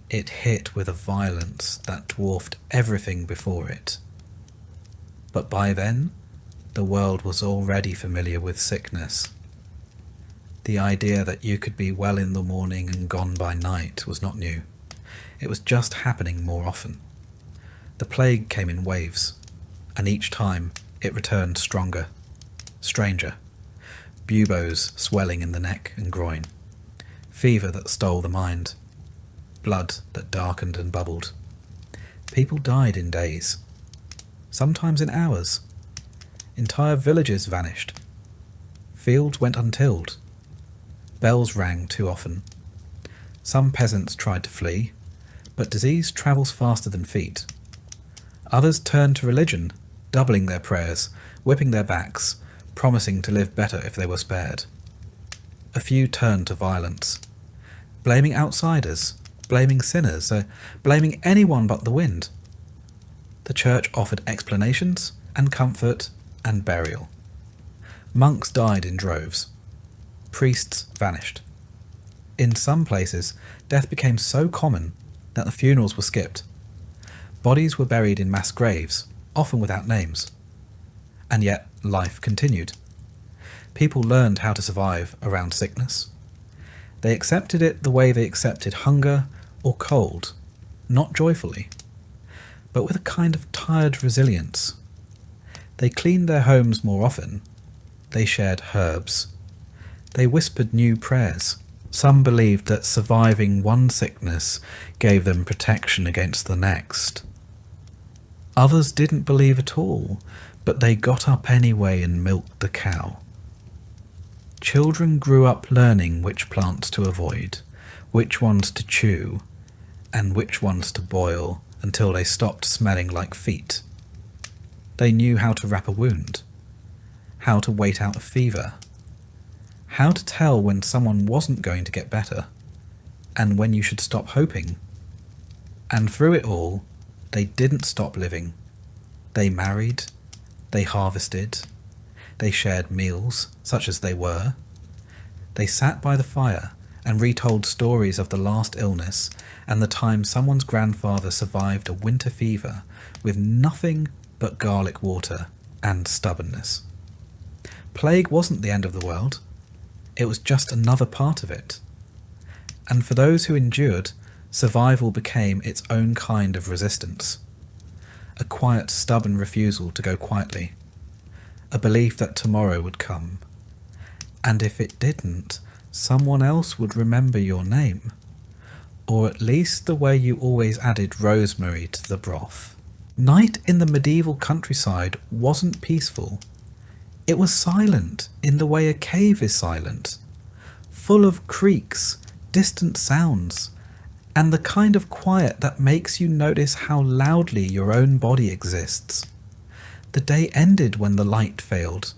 Speaker 1: It hit with a violence that dwarfed everything before it. But by then, the world was already familiar with sickness. The idea that you could be well in the morning and gone by night was not new. It was just happening more often. The plague came in waves, and each time it returned stronger, stranger. Buboes swelling in the neck and groin. Fever that stole the mind. Blood that darkened and bubbled. People died in days, sometimes in hours. Entire villages vanished. Fields went untilled. Bells rang too often. Some peasants tried to flee, but disease travels faster than feet. Others turned to religion, doubling their prayers, whipping their backs, promising to live better if they were spared. A few turned to violence, blaming outsiders, blaming sinners, blaming anyone but the wind. The church offered explanations and comfort and burial. Monks died in droves. Priests vanished. In some places, death became so common that the funerals were skipped. Bodies were buried in mass graves, often without names. And yet, life continued. People learned how to survive around sickness. They accepted it the way they accepted hunger or cold, not joyfully, but with a kind of tired resilience. They cleaned their homes more often. They shared herbs. They whispered new prayers. Some believed that surviving one sickness gave them protection against the next. Others didn't believe at all, but they got up anyway and milked the cow. Children grew up learning which plants to avoid, which ones to chew, and which ones to boil until they stopped smelling like feet. They knew how to wrap a wound, how to wait out a fever, how to tell when someone wasn't going to get better, and when you should stop hoping. And through it all, they didn't stop living. They married, they harvested, they shared meals, such as they were. They sat by the fire and retold stories of the last illness and the time someone's grandfather survived a winter fever with nothing but garlic water and stubbornness. Plague wasn't the end of the world. It was just another part of it. And for those who endured, survival became its own kind of resistance. A quiet, stubborn refusal to go quietly. A belief that tomorrow would come. And if it didn't, someone else would remember your name. Or at least the way you always added rosemary to the broth. Night in the medieval countryside wasn't peaceful. It was silent in the way a cave is silent, full of creaks, distant sounds, and the kind of quiet that makes you notice how loudly your own body exists. The day ended when the light failed,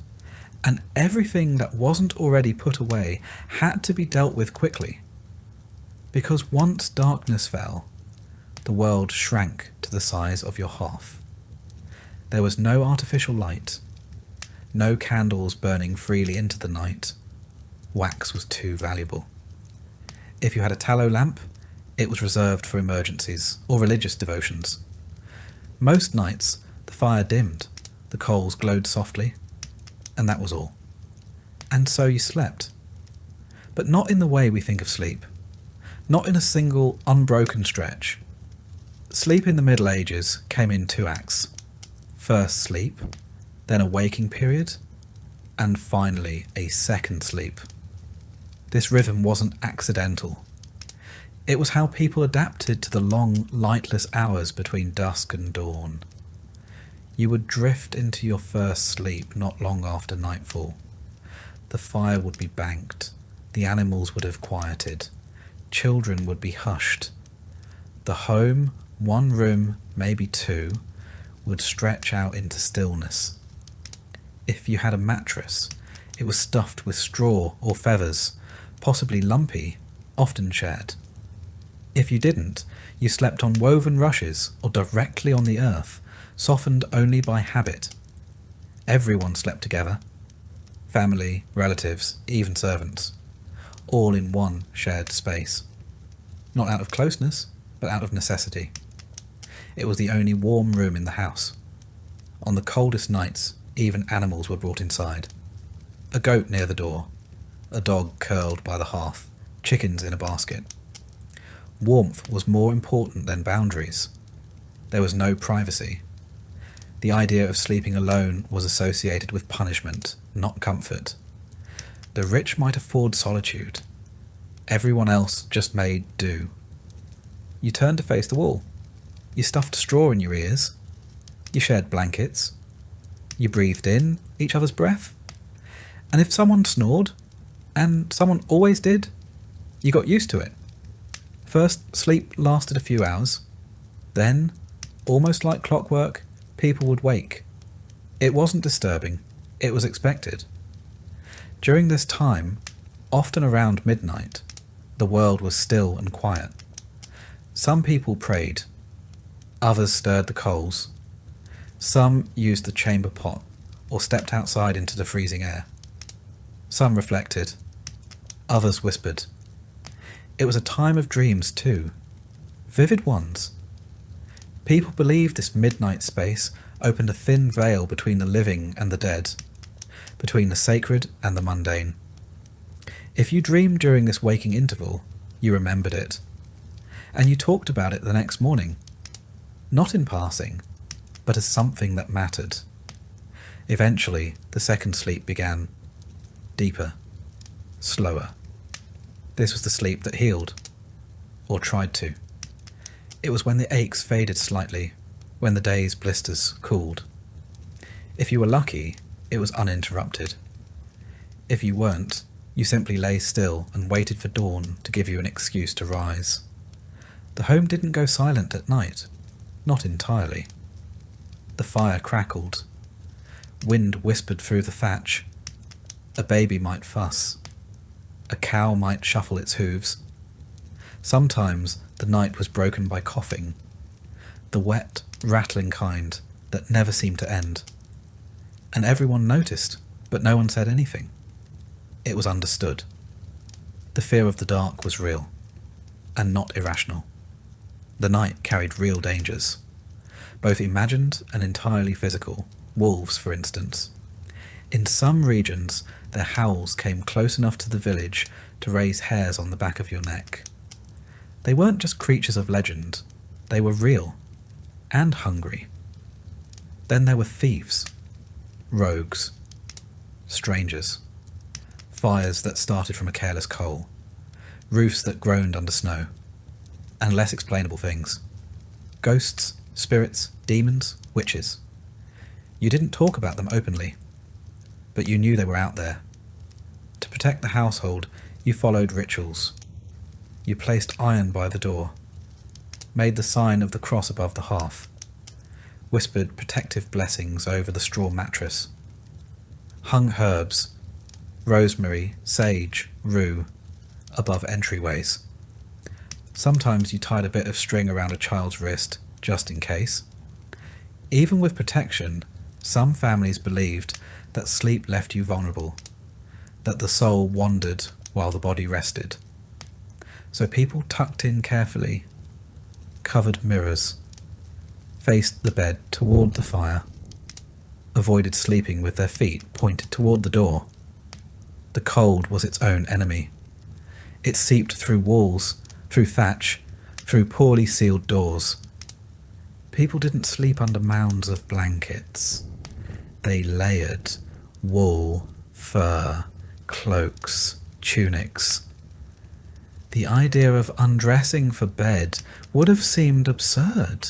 Speaker 1: and everything that wasn't already put away had to be dealt with quickly. Because once darkness fell, the world shrank to the size of your hearth. There was no artificial light, no candles burning freely into the night. Wax was too valuable. If you had a tallow lamp, it was reserved for emergencies or religious devotions. Most nights, the fire dimmed, the coals glowed softly, and that was all. And so you slept. But not in the way we think of sleep. Not in a single, unbroken stretch. Sleep in the Middle Ages came in 2 acts. First sleep, then a waking period, and finally a second sleep. This rhythm wasn't accidental. It was how people adapted to the long, lightless hours between dusk and dawn. You would drift into your first sleep not long after nightfall. The fire would be banked, the animals would have quieted, children would be hushed. The home, 1 room, maybe 2, would stretch out into stillness. If you had a mattress, it was stuffed with straw or feathers, possibly lumpy, often shared. If you didn't, you slept on woven rushes or directly on the earth, softened only by habit. Everyone slept together. Family, relatives, even servants. All in one shared space. Not out of closeness, but out of necessity. It was the only warm room in the house. On the coldest nights, even animals were brought inside. A goat near the door, a dog curled by the hearth, chickens in a basket. Warmth was more important than boundaries. There was no privacy. The idea of sleeping alone was associated with punishment, not comfort. The rich might afford solitude. Everyone else just made do. You turned to face the wall. You stuffed straw in your ears. You shared blankets. You breathed in each other's breath. And if someone snored, and someone always did, you got used to it. First, sleep lasted a few hours. Then, almost like clockwork, people would wake. It wasn't disturbing. It was expected. During this time, often around midnight, the world was still and quiet. Some people prayed. Others stirred the coals. Some used the chamber pot or stepped outside into the freezing air. Some reflected. Others whispered. It was a time of dreams too. Vivid ones. People believed this midnight space opened a thin veil between the living and the dead, between the sacred and the mundane. If you dreamed during this waking interval, you remembered it. And you talked about it the next morning. Not in passing, but as something that mattered. Eventually, the second sleep began. Deeper. Slower. This was the sleep that healed. Or tried to. It was when the aches faded slightly, when the day's blisters cooled. If you were lucky, it was uninterrupted. If you weren't, you simply lay still and waited for dawn to give you an excuse to rise. The home didn't go silent at night. Not entirely. The fire crackled. Wind whispered through the thatch. A baby might fuss. A cow might shuffle its hooves. Sometimes the night was broken by coughing, the wet, rattling kind that never seemed to end. And everyone noticed, but no one said anything. It was understood. The fear of the dark was real, and not irrational. The night carried real dangers, both imagined and entirely physical. Wolves, for instance. In some regions, their howls came close enough to the village to raise hairs on the back of your neck. They weren't just creatures of legend, they were real, and hungry. Then there were thieves, rogues, strangers, fires that started from a careless coal, roofs that groaned under snow, and less explainable things. Ghosts, spirits, demons, witches. You didn't talk about them openly, but you knew they were out there. To protect the household, you followed rituals. You placed iron by the door, made the sign of the cross above the hearth, whispered protective blessings over the straw mattress, hung herbs, rosemary, sage, rue, above entryways. Sometimes you tied a bit of string around a child's wrist, just in case. Even with protection, some families believed that sleep left you vulnerable, that the soul wandered while the body rested. So people tucked in carefully, covered mirrors, faced the bed toward the fire, avoided sleeping with their feet pointed toward the door. The cold was its own enemy. It seeped through walls, through thatch, through poorly sealed doors. People didn't sleep under mounds of blankets. They layered wool, fur, cloaks, tunics. The idea of undressing for bed would have seemed absurd.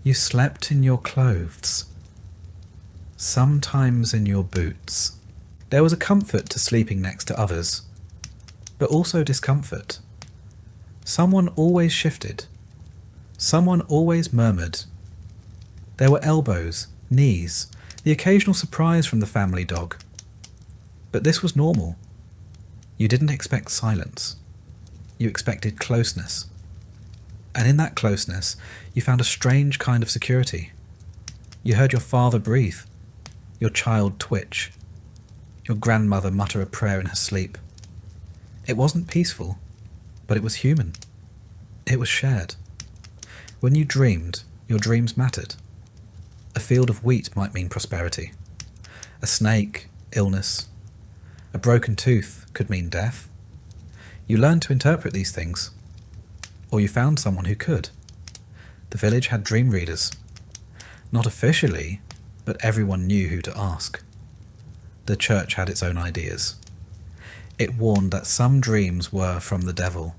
Speaker 1: You slept in your clothes, sometimes in your boots. There was a comfort to sleeping next to others, but also discomfort. Someone always shifted. Someone always murmured. There were elbows, knees, the occasional surprise from the family dog. But this was normal. You didn't expect silence. You expected closeness. And in that closeness, you found a strange kind of security. You heard your father breathe, your child twitch, your grandmother mutter a prayer in her sleep. It wasn't peaceful, but it was human. It was shared. When you dreamed, your dreams mattered. A field of wheat might mean prosperity. A snake, illness. A broken tooth could mean death. You learned to interpret these things. Or you found someone who could. The village had dream readers. Not officially, but everyone knew who to ask. The church had its own ideas. It warned that some dreams were from the devil.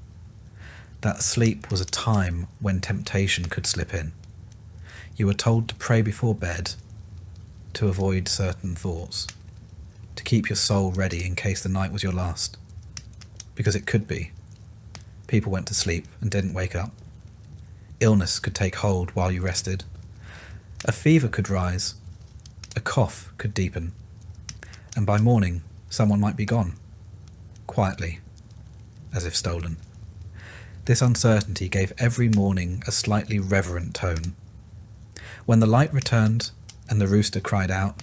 Speaker 1: That sleep was a time when temptation could slip in. You were told to pray before bed, to avoid certain thoughts, to keep your soul ready in case the night was your last. Because it could be. People went to sleep and didn't wake up. Illness could take hold while you rested. A fever could rise. A cough could deepen. And by morning, someone might be gone. Quietly, as if stolen. This uncertainty gave every morning a slightly reverent tone. When the light returned, and the rooster cried out,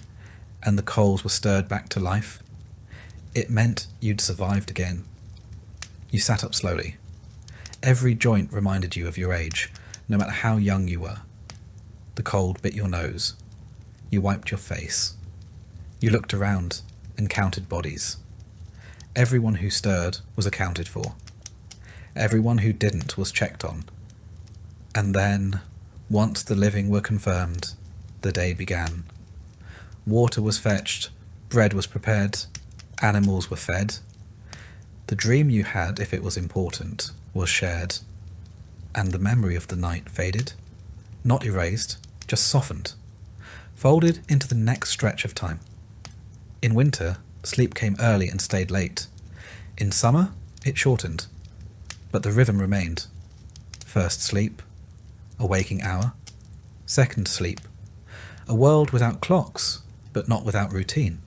Speaker 1: and the coals were stirred back to life, it meant you'd survived again. You sat up slowly. Every joint reminded you of your age, no matter how young you were. The cold bit your nose. You wiped your face. You looked around and counted bodies. Everyone who stirred was accounted for. Everyone who didn't was checked on. And then, once the living were confirmed, the day began. Water was fetched, bread was prepared, animals were fed. The dream you had, if it was important, was shared. And the memory of the night faded, not erased, just softened, folded into the next stretch of time. In winter, sleep came early and stayed late. In summer, it shortened, but the rhythm remained. First sleep, a waking hour. Second sleep, a world without clocks, but not without routine.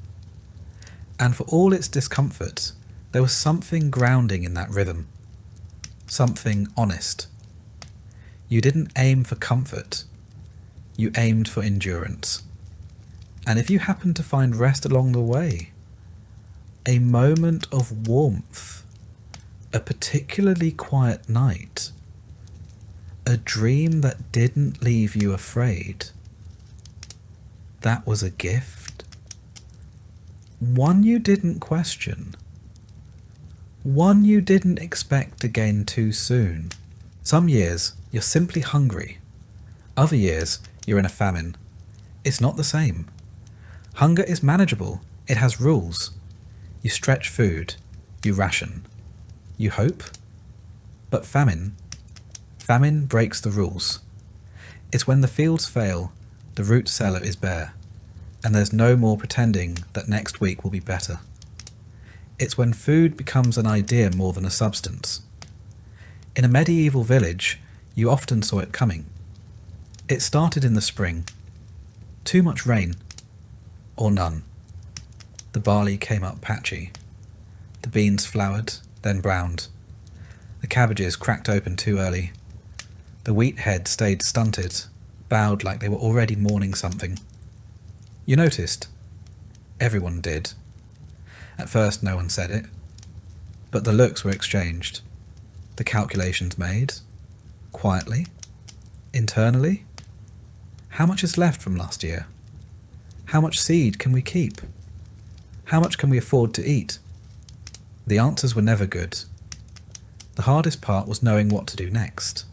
Speaker 1: And for all its discomfort, there was something grounding in that rhythm. Something honest. You didn't aim for comfort. You aimed for endurance. And if you happened to find rest along the way, a moment of warmth, a particularly quiet night, a dream that didn't leave you afraid, that was a gift. One you didn't question. One you didn't expect again too soon. Some years, you're simply hungry. Other years, you're in a famine. It's not the same. Hunger is manageable. It has rules. You stretch food. You ration. You hope. But famine breaks the rules. It's when the fields fail, the root cellar is bare, and there's no more pretending that next week will be better. It's when food becomes an idea more than a substance. In a medieval village, you often saw it coming. It started in the spring. Too much rain, or none. The barley came up patchy. The beans flowered, then browned. The cabbages cracked open too early. The wheat head stayed stunted, bowed like they were already mourning something. You noticed. Everyone did. At first no one said it. But the looks were exchanged. The calculations made. Quietly. Internally. How much is left from last year? How much seed can we keep? How much can we afford to eat? The answers were never good. The hardest part was knowing what to do next.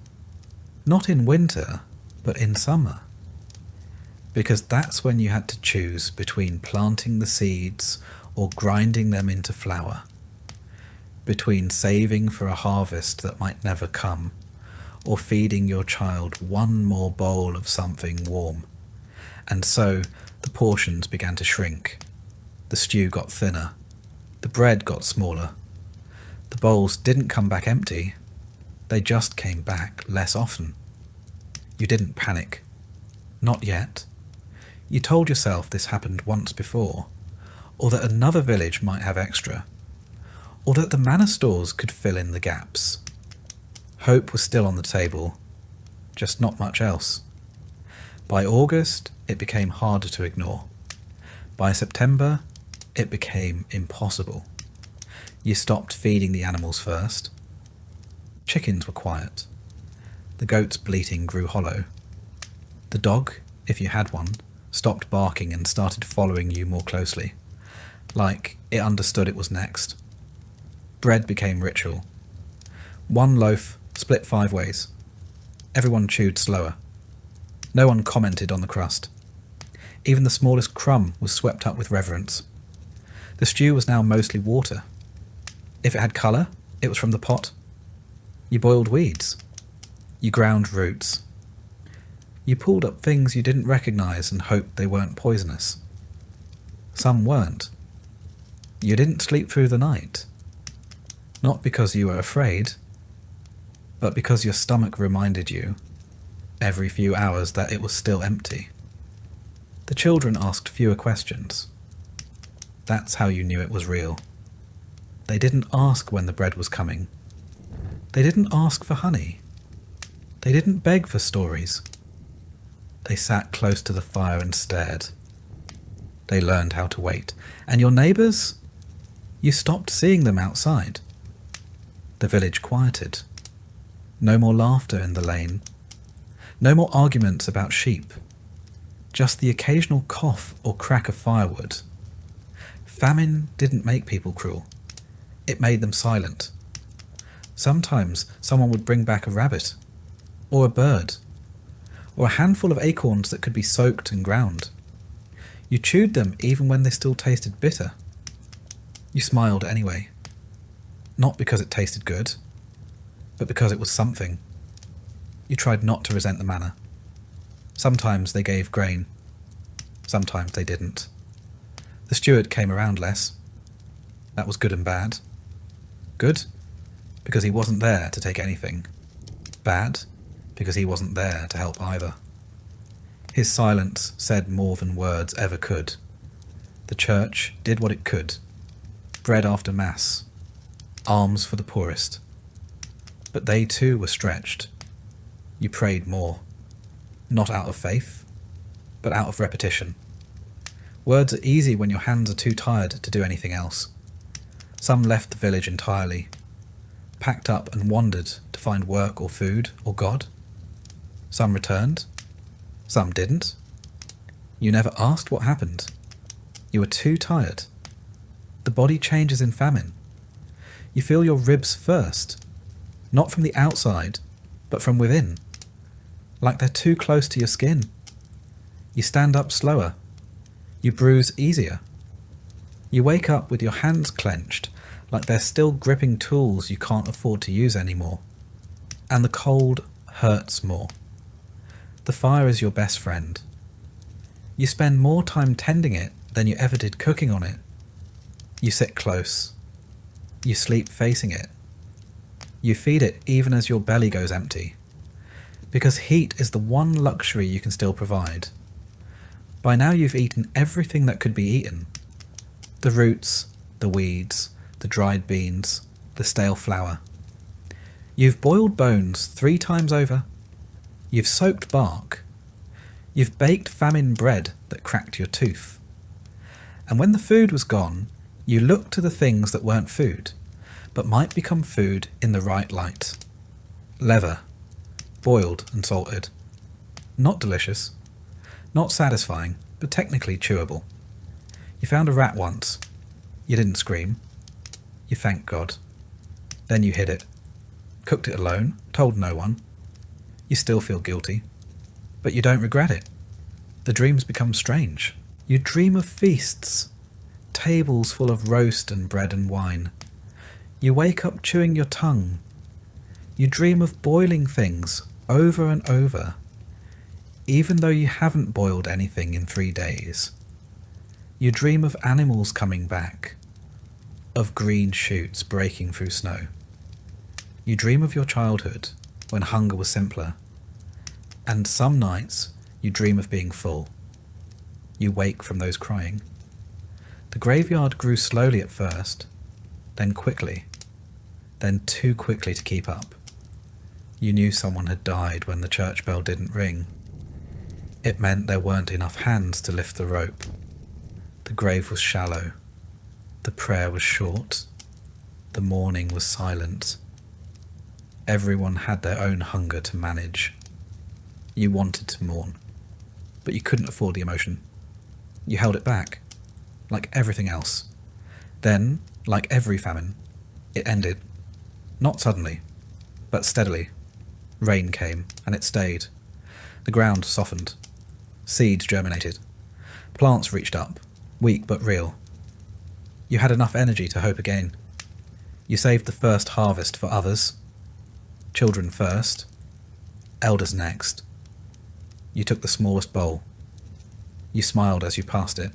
Speaker 1: Not in winter, but in summer. Because that's when you had to choose between planting the seeds or grinding them into flour. Between saving for a harvest that might never come, or feeding your child one more bowl of something warm. And so the portions began to shrink. The stew got thinner. The bread got smaller. The bowls didn't come back empty. They just came back less often. You didn't panic. Not yet. You told yourself this happened once before, or that another village might have extra, or that the manor stores could fill in the gaps. Hope was still on the table, just not much else. By August, it became harder to ignore. By September, it became impossible. You stopped feeding the animals first. Chickens were quiet. The goat's bleating grew hollow. The dog, if you had one, stopped barking and started following you more closely, like it understood it was next. Bread became ritual. One loaf split 5 ways. Everyone chewed slower. No one commented on the crust. Even the smallest crumb was swept up with reverence. The stew was now mostly water. If it had colour, it was from the pot. You boiled weeds. You ground roots. You pulled up things you didn't recognise and hoped they weren't poisonous. Some weren't. You didn't sleep through the night. Not because you were afraid, but because your stomach reminded you, every few hours, that it was still empty. The children asked fewer questions. That's how you knew it was real. They didn't ask when the bread was coming. They didn't ask for honey. They didn't beg for stories. They sat close to the fire and stared. They learned how to wait. And your neighbours? You stopped seeing them outside. The village quieted. No more laughter in the lane. No more arguments about sheep. Just the occasional cough or crack of firewood. Famine didn't make people cruel. It made them silent. Sometimes someone would bring back a rabbit, or a bird, or a handful of acorns that could be soaked and ground. You chewed them even when they still tasted bitter. You smiled anyway. Not because it tasted good, but because it was something. You tried not to resent the manner. Sometimes they gave grain. Sometimes they didn't. The steward came around less. That was good and bad. Good, because he wasn't there to take anything. Bad, because he wasn't there to help either. His silence said more than words ever could. The church did what it could. Bread after mass. Alms for the poorest. But they too were stretched. You prayed more. Not out of faith, but out of repetition. Words are easy when your hands are too tired to do anything else. Some left the village entirely, packed up and wandered to find work or food or God. Some returned. Some didn't. You never asked what happened. You were too tired. The body changes in famine. You feel your ribs first, not from the outside, but from within, like they're too close to your skin. You stand up slower. You bruise easier. You wake up with your hands clenched, like they're still gripping tools you can't afford to use anymore. And the cold hurts more. The fire is your best friend. You spend more time tending it than you ever did cooking on it. You sit close. You sleep facing it. You feed it even as your belly goes empty. Because heat is the one luxury you can still provide. By now you've eaten everything that could be eaten. The roots, the weeds, the dried beans, the stale flour. You've boiled bones 3 times over. You've soaked bark. You've baked famine bread that cracked your tooth. And when the food was gone, you looked to the things that weren't food, but might become food in the right light. Leather, boiled and salted. Not delicious. Not satisfying, but technically chewable. You found a rat once. You didn't scream. You thanked God. Then you hid it. Cooked it alone, told no one. You still feel guilty. But you don't regret it. The dreams become strange. You dream of feasts. Tables full of roast and bread and wine. You wake up chewing your tongue. You dream of boiling things over and over, even though you haven't boiled anything in 3 days. You dream of animals coming back, of green shoots breaking through snow. You dream of your childhood, when hunger was simpler, and some nights you dream of being full. You wake from those crying. The graveyard grew slowly at first, then quickly, then too quickly to keep up. You knew someone had died when the church bell didn't ring. It meant there weren't enough hands to lift the rope. The grave was shallow. The prayer was short. The mourning was silent. Everyone had their own hunger to manage. You wanted to mourn, but you couldn't afford the emotion. You held it back, like everything else. Then, like every famine, it ended. Not suddenly, but steadily. Rain came, and it stayed. The ground softened. Seeds germinated. Plants reached up, weak but real. You had enough energy to hope again. You saved the first harvest for others. Children first, elders next. You took the smallest bowl. You smiled as you passed it.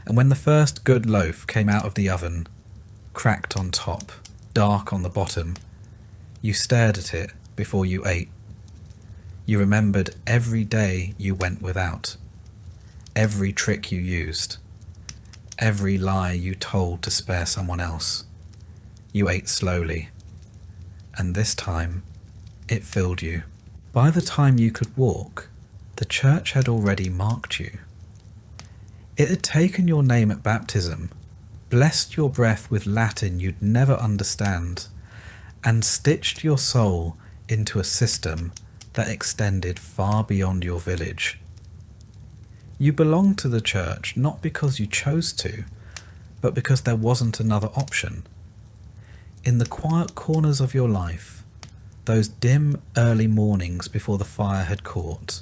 Speaker 1: And when the first good loaf came out of the oven, cracked on top, dark on the bottom, you stared at it before you ate. You remembered every day you went without, every trick you used, every lie you told to spare someone else. You ate slowly, and this time it filled you. By the time you could walk, the church had already marked you. It had taken your name at baptism, blessed your breath with Latin you'd never understand, and stitched your soul into a system that extended far beyond your village. You belonged to the church not because you chose to, but because there wasn't another option. In the quiet corners of your life, those dim early mornings before the fire had caught,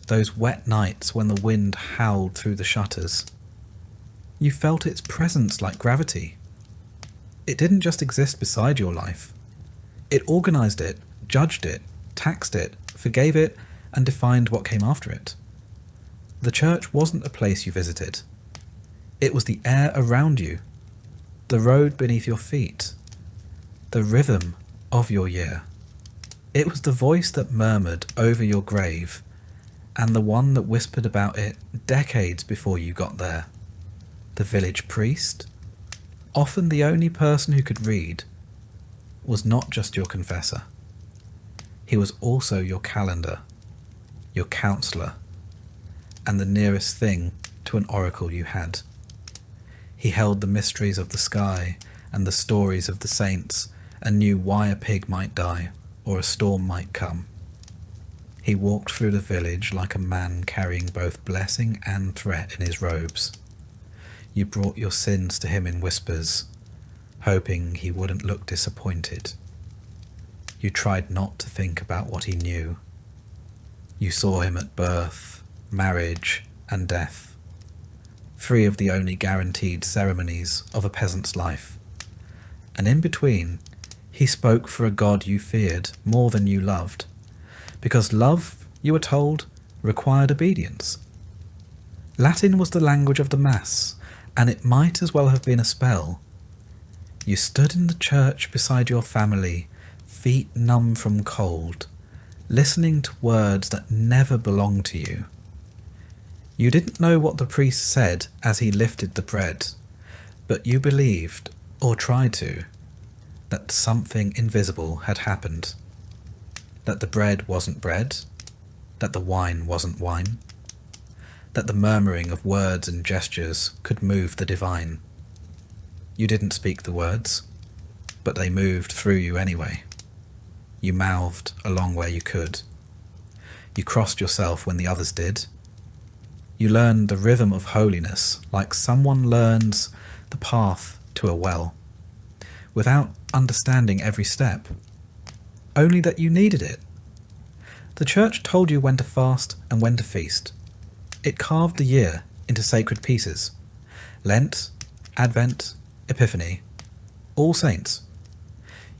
Speaker 1: those wet nights when the wind howled through the shutters, you felt its presence like gravity. It didn't just exist beside your life. It organised it, judged it, taxed it, forgave it, and defined what came after it. The church wasn't a place you visited. It was the air around you, the road beneath your feet, the rhythm of your year. It was the voice that murmured over your grave, and the one that whispered about it decades before you got there. The village priest, often the only person who could read, was not just your confessor. He was also your calendar, your counsellor, and the nearest thing to an oracle you had. He held the mysteries of the sky and the stories of the saints, and knew why a pig might die or a storm might come. He walked through the village like a man carrying both blessing and threat in his robes. You brought your sins to him in whispers, hoping he wouldn't look disappointed. You tried not to think about what he knew. You saw him at birth, marriage, and death, three of the only guaranteed ceremonies of a peasant's life. And in between, he spoke for a God you feared more than you loved, because love, you were told, required obedience. Latin was the language of the Mass, and it might as well have been a spell. You stood in the church beside your family, feet numb from cold, listening to words that never belonged to you. You didn't know what the priest said as he lifted the bread, but you believed, or tried to, that something invisible had happened. That the bread wasn't bread, that the wine wasn't wine, that the murmuring of words and gestures could move the divine. You didn't speak the words, but they moved through you anyway. You mouthed along where you could. You crossed yourself when the others did. You learned the rhythm of holiness like someone learns the path to a well, without understanding every step, only that you needed it. The church told you when to fast and when to feast. It carved the year into sacred pieces. Lent, Advent, Epiphany, All Saints.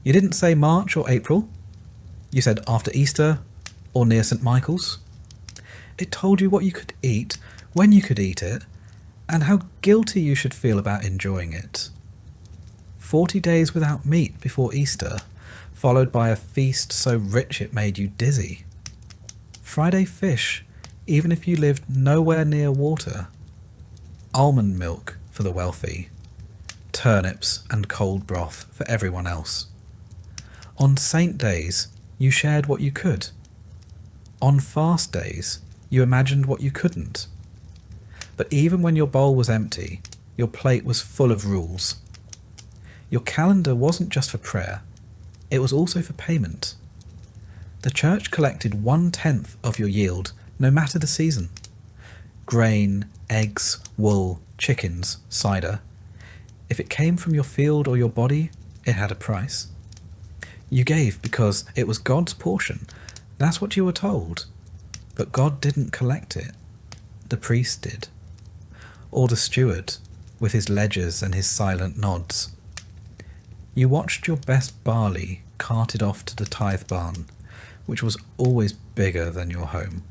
Speaker 1: You didn't say March or April. You said after Easter or near St. Michael's. It told you what you could eat, when you could eat it, and how guilty you should feel about enjoying it. 40 days without meat before Easter, followed by a feast so rich it made you dizzy. Friday fish, even if you lived nowhere near water. Almond milk for the wealthy. Turnips and cold broth for everyone else. On saint days, you shared what you could. On fast days, you imagined what you couldn't. But even when your bowl was empty, your plate was full of rules. Your calendar wasn't just for prayer. It was also for payment. The church collected 1/10 of your yield, no matter the season. Grain, eggs, wool, chickens, cider. If it came from your field or your body, it had a price. You gave because it was God's portion. That's what you were told. But God didn't collect it. The priest did. Or the steward, with his ledgers and his silent nods. You watched your best barley carted off to the tithe barn, which was always bigger than your home.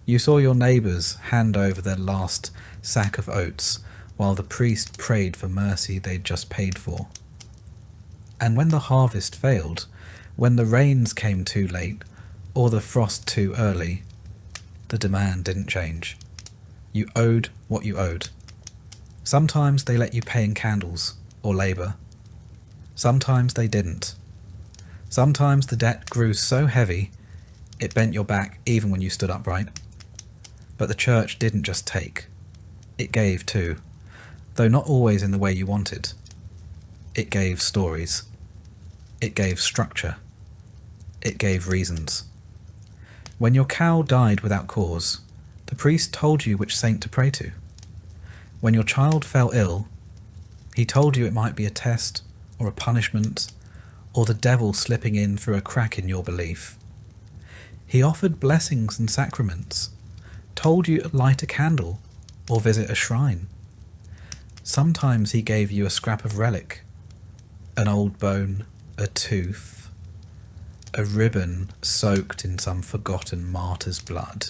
Speaker 1: You saw your neighbours hand over their last sack of oats while the priest prayed for mercy they'd just paid for. And when the harvest failed, when the rains came too late or the frost too early, the demand didn't change. You owed what you owed. Sometimes they let you pay in candles or labour. Sometimes they didn't. Sometimes the debt grew so heavy it bent your back even when you stood upright. But the church didn't just take. It gave too, though not always in the way you wanted. It gave stories. It gave structure. It gave reasons. When your cow died without cause, the priest told you which saint to pray to. When your child fell ill, he told you it might be a test or a punishment or the devil slipping in through a crack in your belief. He offered blessings and sacraments, told you to light a candle or visit a shrine. Sometimes he gave you a scrap of relic, an old bone, a tooth, a ribbon soaked in some forgotten martyr's blood.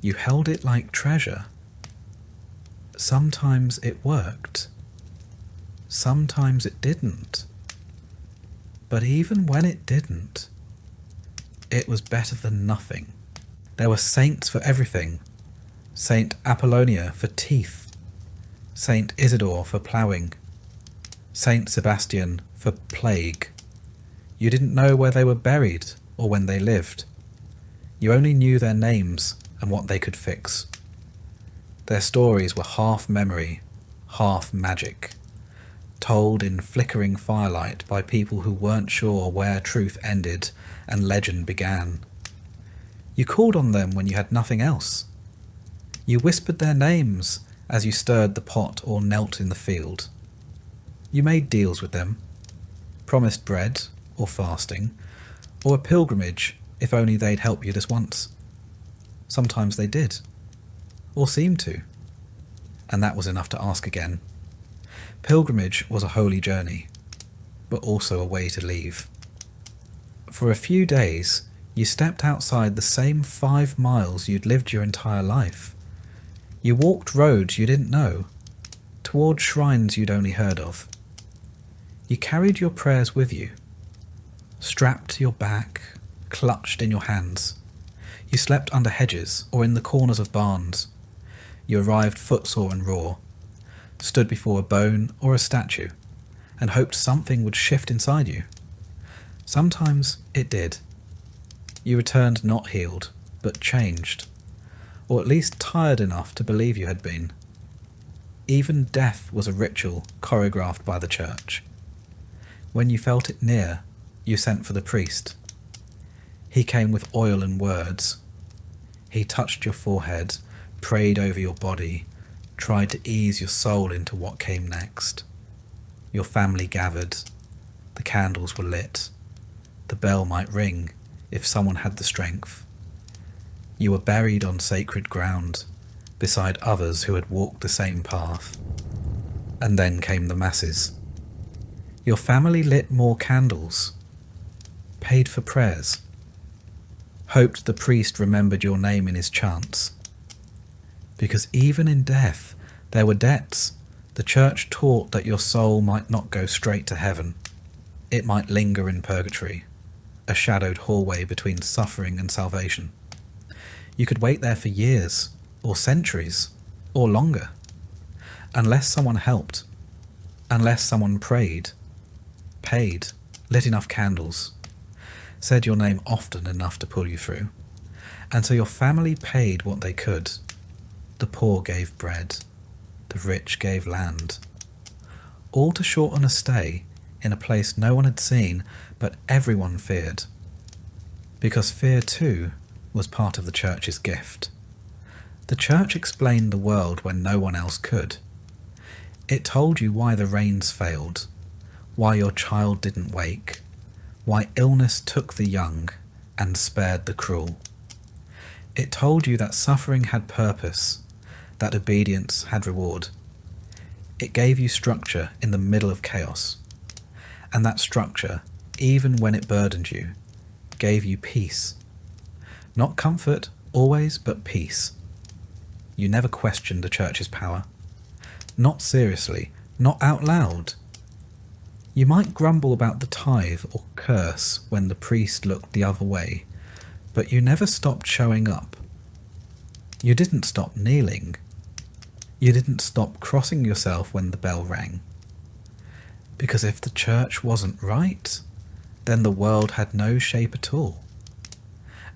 Speaker 1: You held it like treasure. Sometimes it worked. Sometimes it didn't. But even when it didn't, it was better than nothing. There were saints for everything. Saint Apollonia for teeth. Saint Isidore for ploughing. Saint Sebastian for plague. You didn't know where they were buried or when they lived. You only knew their names and what they could fix. Their stories were half memory, half magic, told in flickering firelight by people who weren't sure where truth ended and legend began. You called on them when you had nothing else. You whispered their names as you stirred the pot or knelt in the field. You made deals with them, promised bread or fasting, or a pilgrimage if only they'd help you this once. Sometimes they did, or seemed to, and that was enough to ask again. Pilgrimage was a holy journey, but also a way to leave. For a few days, you stepped outside the same 5 miles you'd lived your entire life. You walked roads you didn't know, toward shrines you'd only heard of. You carried your prayers with you, strapped to your back, clutched in your hands. You slept under hedges or in the corners of barns. You arrived footsore and raw, stood before a bone or a statue, and hoped something would shift inside you. Sometimes it did. You returned not healed, but changed, or at least tired enough to believe you had been. Even death was a ritual choreographed by the church. When you felt it near, you sent for the priest. He came with oil and words. He touched your forehead, prayed over your body, tried to ease your soul into what came next. Your family gathered. The candles were lit. The bell might ring if someone had the strength. You were buried on sacred ground, beside others who had walked the same path. And then came the masses. Your family lit more candles, paid for prayers, hoped the priest remembered your name in his chants. Because even in death, there were debts. The church taught that your soul might not go straight to heaven. It might linger in purgatory, a shadowed hallway between suffering and salvation. You could wait there for years, or centuries, or longer, unless someone helped, unless someone prayed, paid, lit enough candles, said your name often enough to pull you through. And so your family paid what they could. The poor gave bread, the rich gave land, all to shorten a stay in a place no one had seen, but everyone feared. Because fear too was part of the church's gift. The church explained the world when no one else could. It told you why the rains failed, why your child didn't wake, why illness took the young and spared the cruel. It told you that suffering had purpose, that obedience had reward. It gave you structure in the middle of chaos, and that structure, even when it burdened you, gave you peace. Not comfort, always, but peace. You never questioned the church's power. Not seriously, not out loud. You might grumble about the tithe or curse when the priest looked the other way, but you never stopped showing up. You didn't stop kneeling. You didn't stop crossing yourself when the bell rang. Because if the church wasn't right, then the world had no shape at all.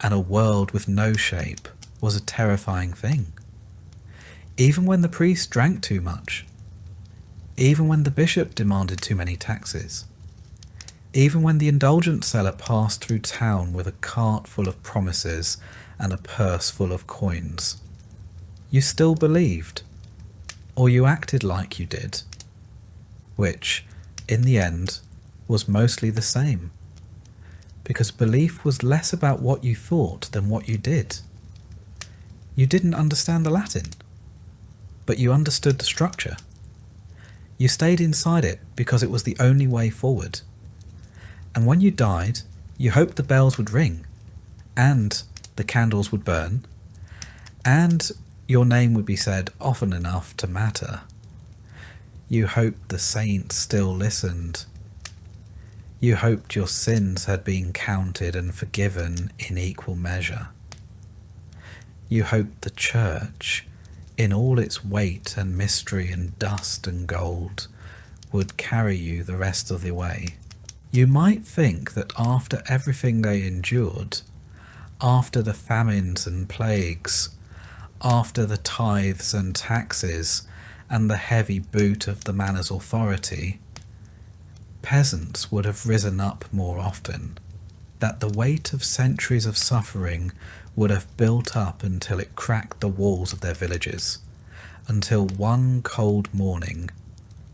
Speaker 1: And a world with no shape was a terrifying thing. Even when the priest drank too much. Even when the bishop demanded too many taxes. Even when the indulgent seller passed through town with a cart full of promises and a purse full of coins. You still believed, or you acted like you did, which, in the end, was mostly the same, because belief was less about what you thought than what you did. You didn't understand the Latin, but you understood the structure. You stayed inside it because it was the only way forward. And when you died, you hoped the bells would ring, and the candles would burn, and your name would be said often enough to matter. You hoped the saints still listened. You hoped your sins had been counted and forgiven in equal measure. You hoped the church, in all its weight and mystery and dust and gold, would carry you the rest of the way. You might think that after everything they endured, after the famines and plagues, after the tithes and taxes, and the heavy boot of the manor's authority, peasants would have risen up more often, that the weight of centuries of suffering would have built up until it cracked the walls of their villages, until one cold morning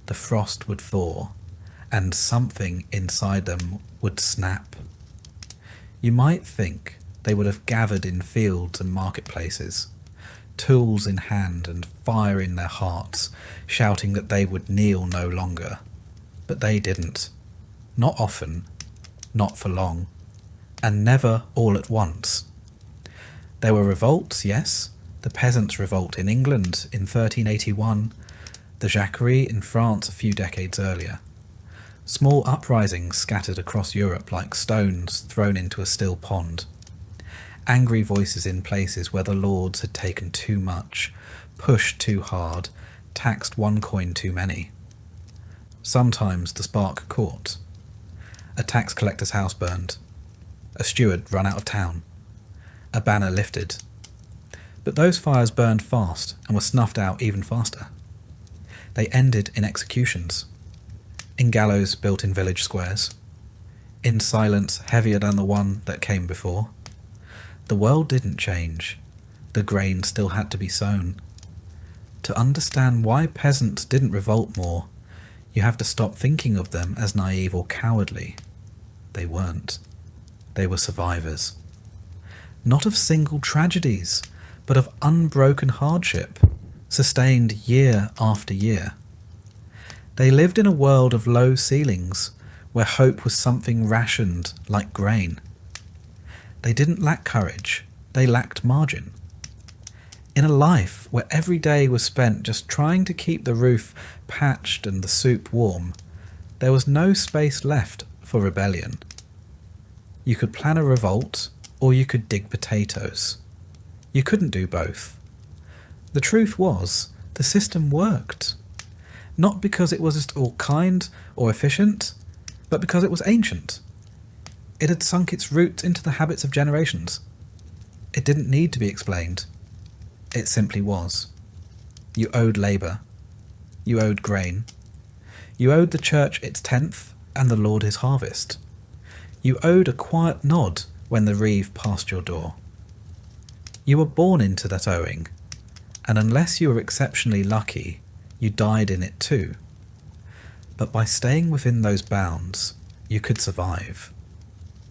Speaker 1: the frost would thaw, and something inside them would snap. You might think they would have gathered in fields and marketplaces, tools in hand and fire in their hearts, shouting that they would kneel no longer. But they didn't. Not often, not for long, and never all at once. There were revolts, yes, the Peasants' Revolt in England in 1381, the Jacquerie in France a few decades earlier. Small uprisings scattered across Europe like stones thrown into a still pond. Angry voices in places where the lords had taken too much, pushed too hard, taxed one coin too many. Sometimes the spark caught. A tax collector's house burned. A steward run out of town. A banner lifted. But those fires burned fast and were snuffed out even faster. They ended in executions, in gallows built in village squares, in silence heavier than the one that came before. The world didn't change. The grain still had to be sown. To understand why peasants didn't revolt more, you have to stop thinking of them as naive or cowardly. They weren't. They were survivors. Not of single tragedies, but of unbroken hardship, sustained year after year. They lived in a world of low ceilings, where hope was something rationed like grain. They didn't lack courage, they lacked margin. In a life where every day was spent just trying to keep the roof patched and the soup warm, there was no space left for rebellion. You could plan a revolt, or you could dig potatoes. You couldn't do both. The truth was, the system worked. Not because it was just all kind or efficient, but because it was ancient. It had sunk its roots into the habits of generations. It didn't need to be explained. It simply was. You owed labour. You owed grain. You owed the church its tenth, and the Lord his harvest. You owed a quiet nod when the reeve passed your door. You were born into that owing, and unless you were exceptionally lucky, you died in it too. But by staying within those bounds, you could survive.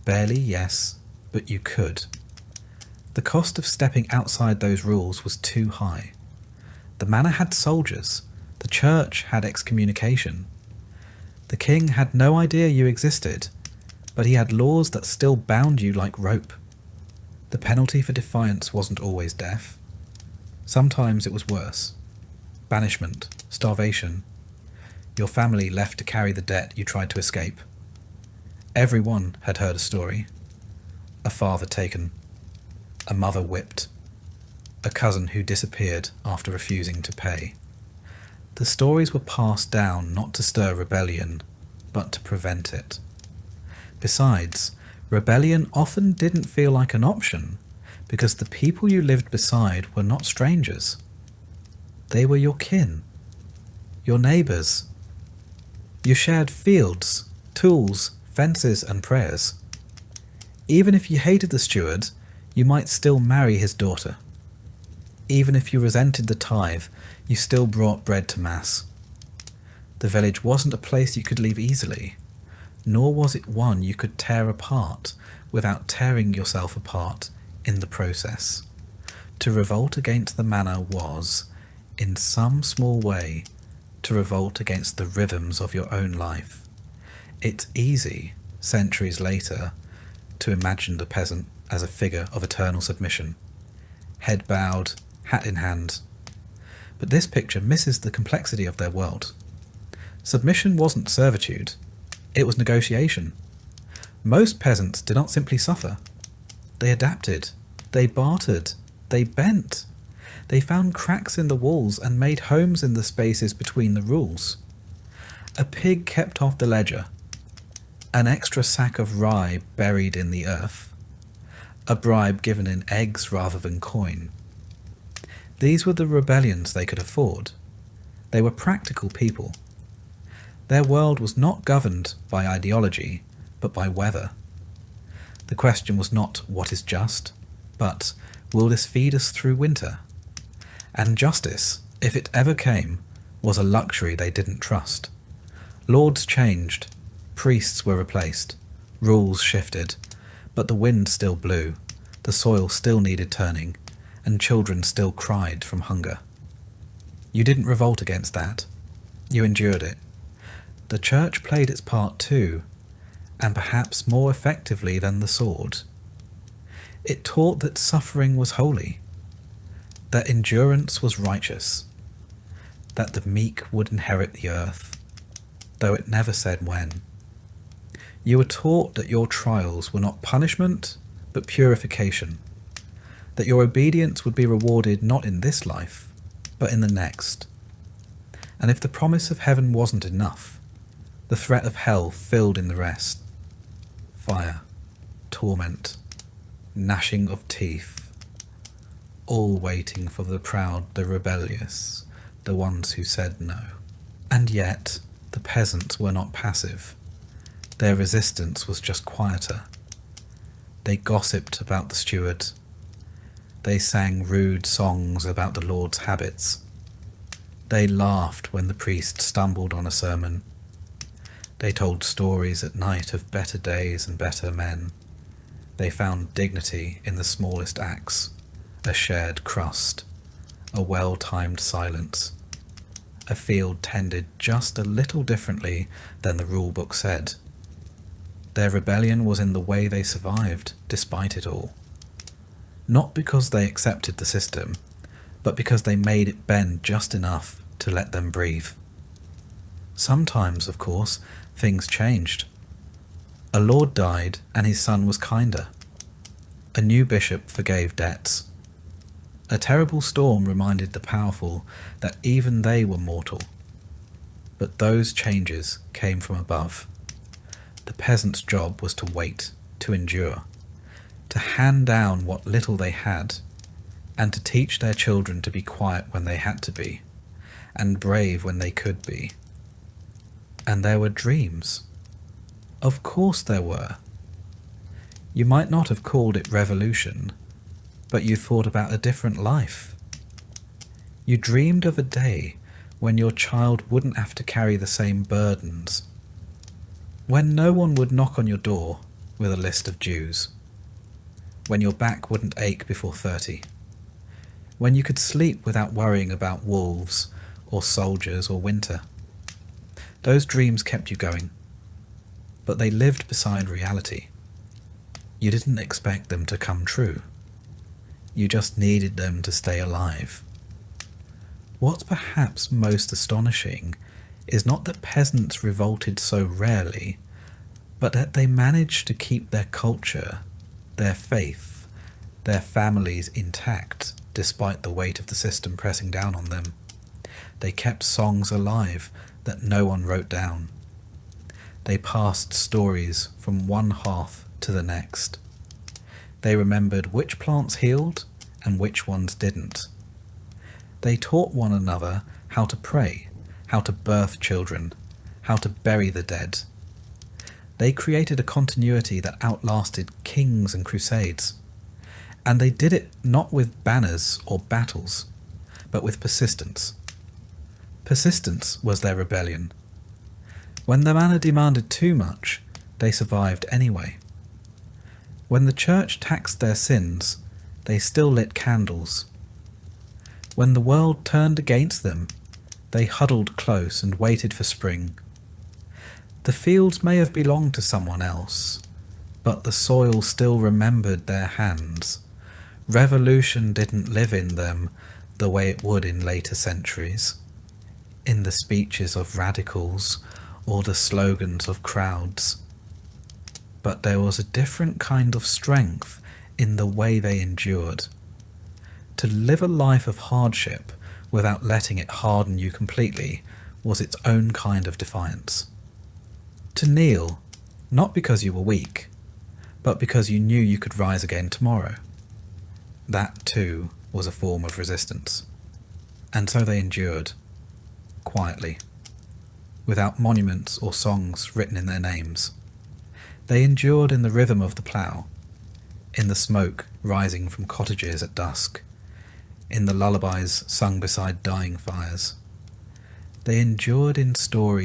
Speaker 1: Barely, yes, but you could. The cost of stepping outside those rules was too high. The manor had soldiers, the church had excommunication. The king had no idea you existed, but he had laws that still bound you like rope. The penalty for defiance wasn't always death. Sometimes it was worse. Banishment, starvation. Your family left to carry the debt you tried to escape. Everyone had heard a story. A father taken. A mother whipped. A cousin who disappeared after refusing to pay. The stories were passed down not to stir rebellion, but to prevent it. Besides, rebellion often didn't feel like an option, because the people you lived beside were not strangers. They were your kin, your neighbours. You shared fields, tools, fences and prayers. Even if you hated the steward, you might still marry his daughter. Even if you resented the tithe, you still brought bread to mass. The village wasn't a place you could leave easily, nor was it one you could tear apart without tearing yourself apart in the process. To revolt against the manor was, in some small way, to revolt against the rhythms of your own life. It's easy, centuries later, to imagine the peasant as a figure of eternal submission, head bowed, hat in hand. But this picture misses the complexity of their world. Submission wasn't servitude, it was negotiation. Most peasants did not simply suffer. They adapted, they bartered, they bent. They found cracks in the walls and made homes in the spaces between the rules. A pig kept off the ledger, an extra sack of rye buried in the earth, a bribe given in eggs rather than coin. These were the rebellions they could afford. They were practical people. Their world was not governed by ideology, but by weather. The question was not what is just, but will this feed us through winter? And justice, if it ever came, was a luxury they didn't trust. Lords changed, priests were replaced, rules shifted, but the wind still blew, the soil still needed turning, and children still cried from hunger. You didn't revolt against that. You endured it. The church played its part too, and perhaps more effectively than the sword. It taught that suffering was holy, that endurance was righteous, that the meek would inherit the earth, though it never said when. You were taught that your trials were not punishment, but purification, that your obedience would be rewarded not in this life, but in the next. And if the promise of heaven wasn't enough, the threat of hell filled in the rest. Fire, torment, gnashing of teeth, all waiting for the proud, the rebellious, the ones who said no. And yet, the peasants were not passive. Their resistance was just quieter. They gossiped about the steward. They sang rude songs about the Lord's habits. They laughed when the priest stumbled on a sermon. They told stories at night of better days and better men. They found dignity in the smallest acts, a shared crust, a well-timed silence, a field tended just a little differently than the rule book said. Their rebellion was in the way they survived, despite it all. Not because they accepted the system, but because they made it bend just enough to let them breathe. Sometimes, of course, things changed. A lord died and his son was kinder. A new bishop forgave debts. A terrible storm reminded the powerful that even they were mortal. But those changes came from above. The peasant's job was to wait, to endure, to hand down what little they had, and to teach their children to be quiet when they had to be, and brave when they could be. And there were dreams. Of course there were. You might not have called it revolution, but you thought about a different life. You dreamed of a day when your child wouldn't have to carry the same burdens, when no one would knock on your door with a list of dues, when your back wouldn't ache before 30, when you could sleep without worrying about wolves or soldiers or winter. Those dreams kept you going, but they lived beside reality. You didn't expect them to come true. You just needed them to stay alive. What's perhaps most astonishing is not that peasants revolted so rarely, but that they managed to keep their culture, their faith, their families intact despite the weight of the system pressing down on them. They kept songs alive that no one wrote down. They passed stories from one hearth to the next. They remembered which plants healed and which ones didn't. They taught one another how to pray, how to birth children, how to bury the dead. They created a continuity that outlasted kings and crusades. And they did it not with banners or battles, but with persistence. Persistence was their rebellion. When the manor demanded too much, they survived anyway. When the church taxed their sins, they still lit candles. When the world turned against them, they huddled close and waited for spring. The fields may have belonged to someone else, but the soil still remembered their hands. Revolution didn't live in them the way it would in later centuries, in the speeches of radicals or the slogans of crowds. But there was a different kind of strength in the way they endured. To live a life of hardship without letting it harden you completely was its own kind of defiance. To kneel, not because you were weak, but because you knew you could rise again tomorrow. That too was a form of resistance. And so they endured, quietly, without monuments or songs written in their names. They endured in the rhythm of the plough, in the smoke rising from cottages at dusk, in the lullabies sung beside dying fires. They endured in stories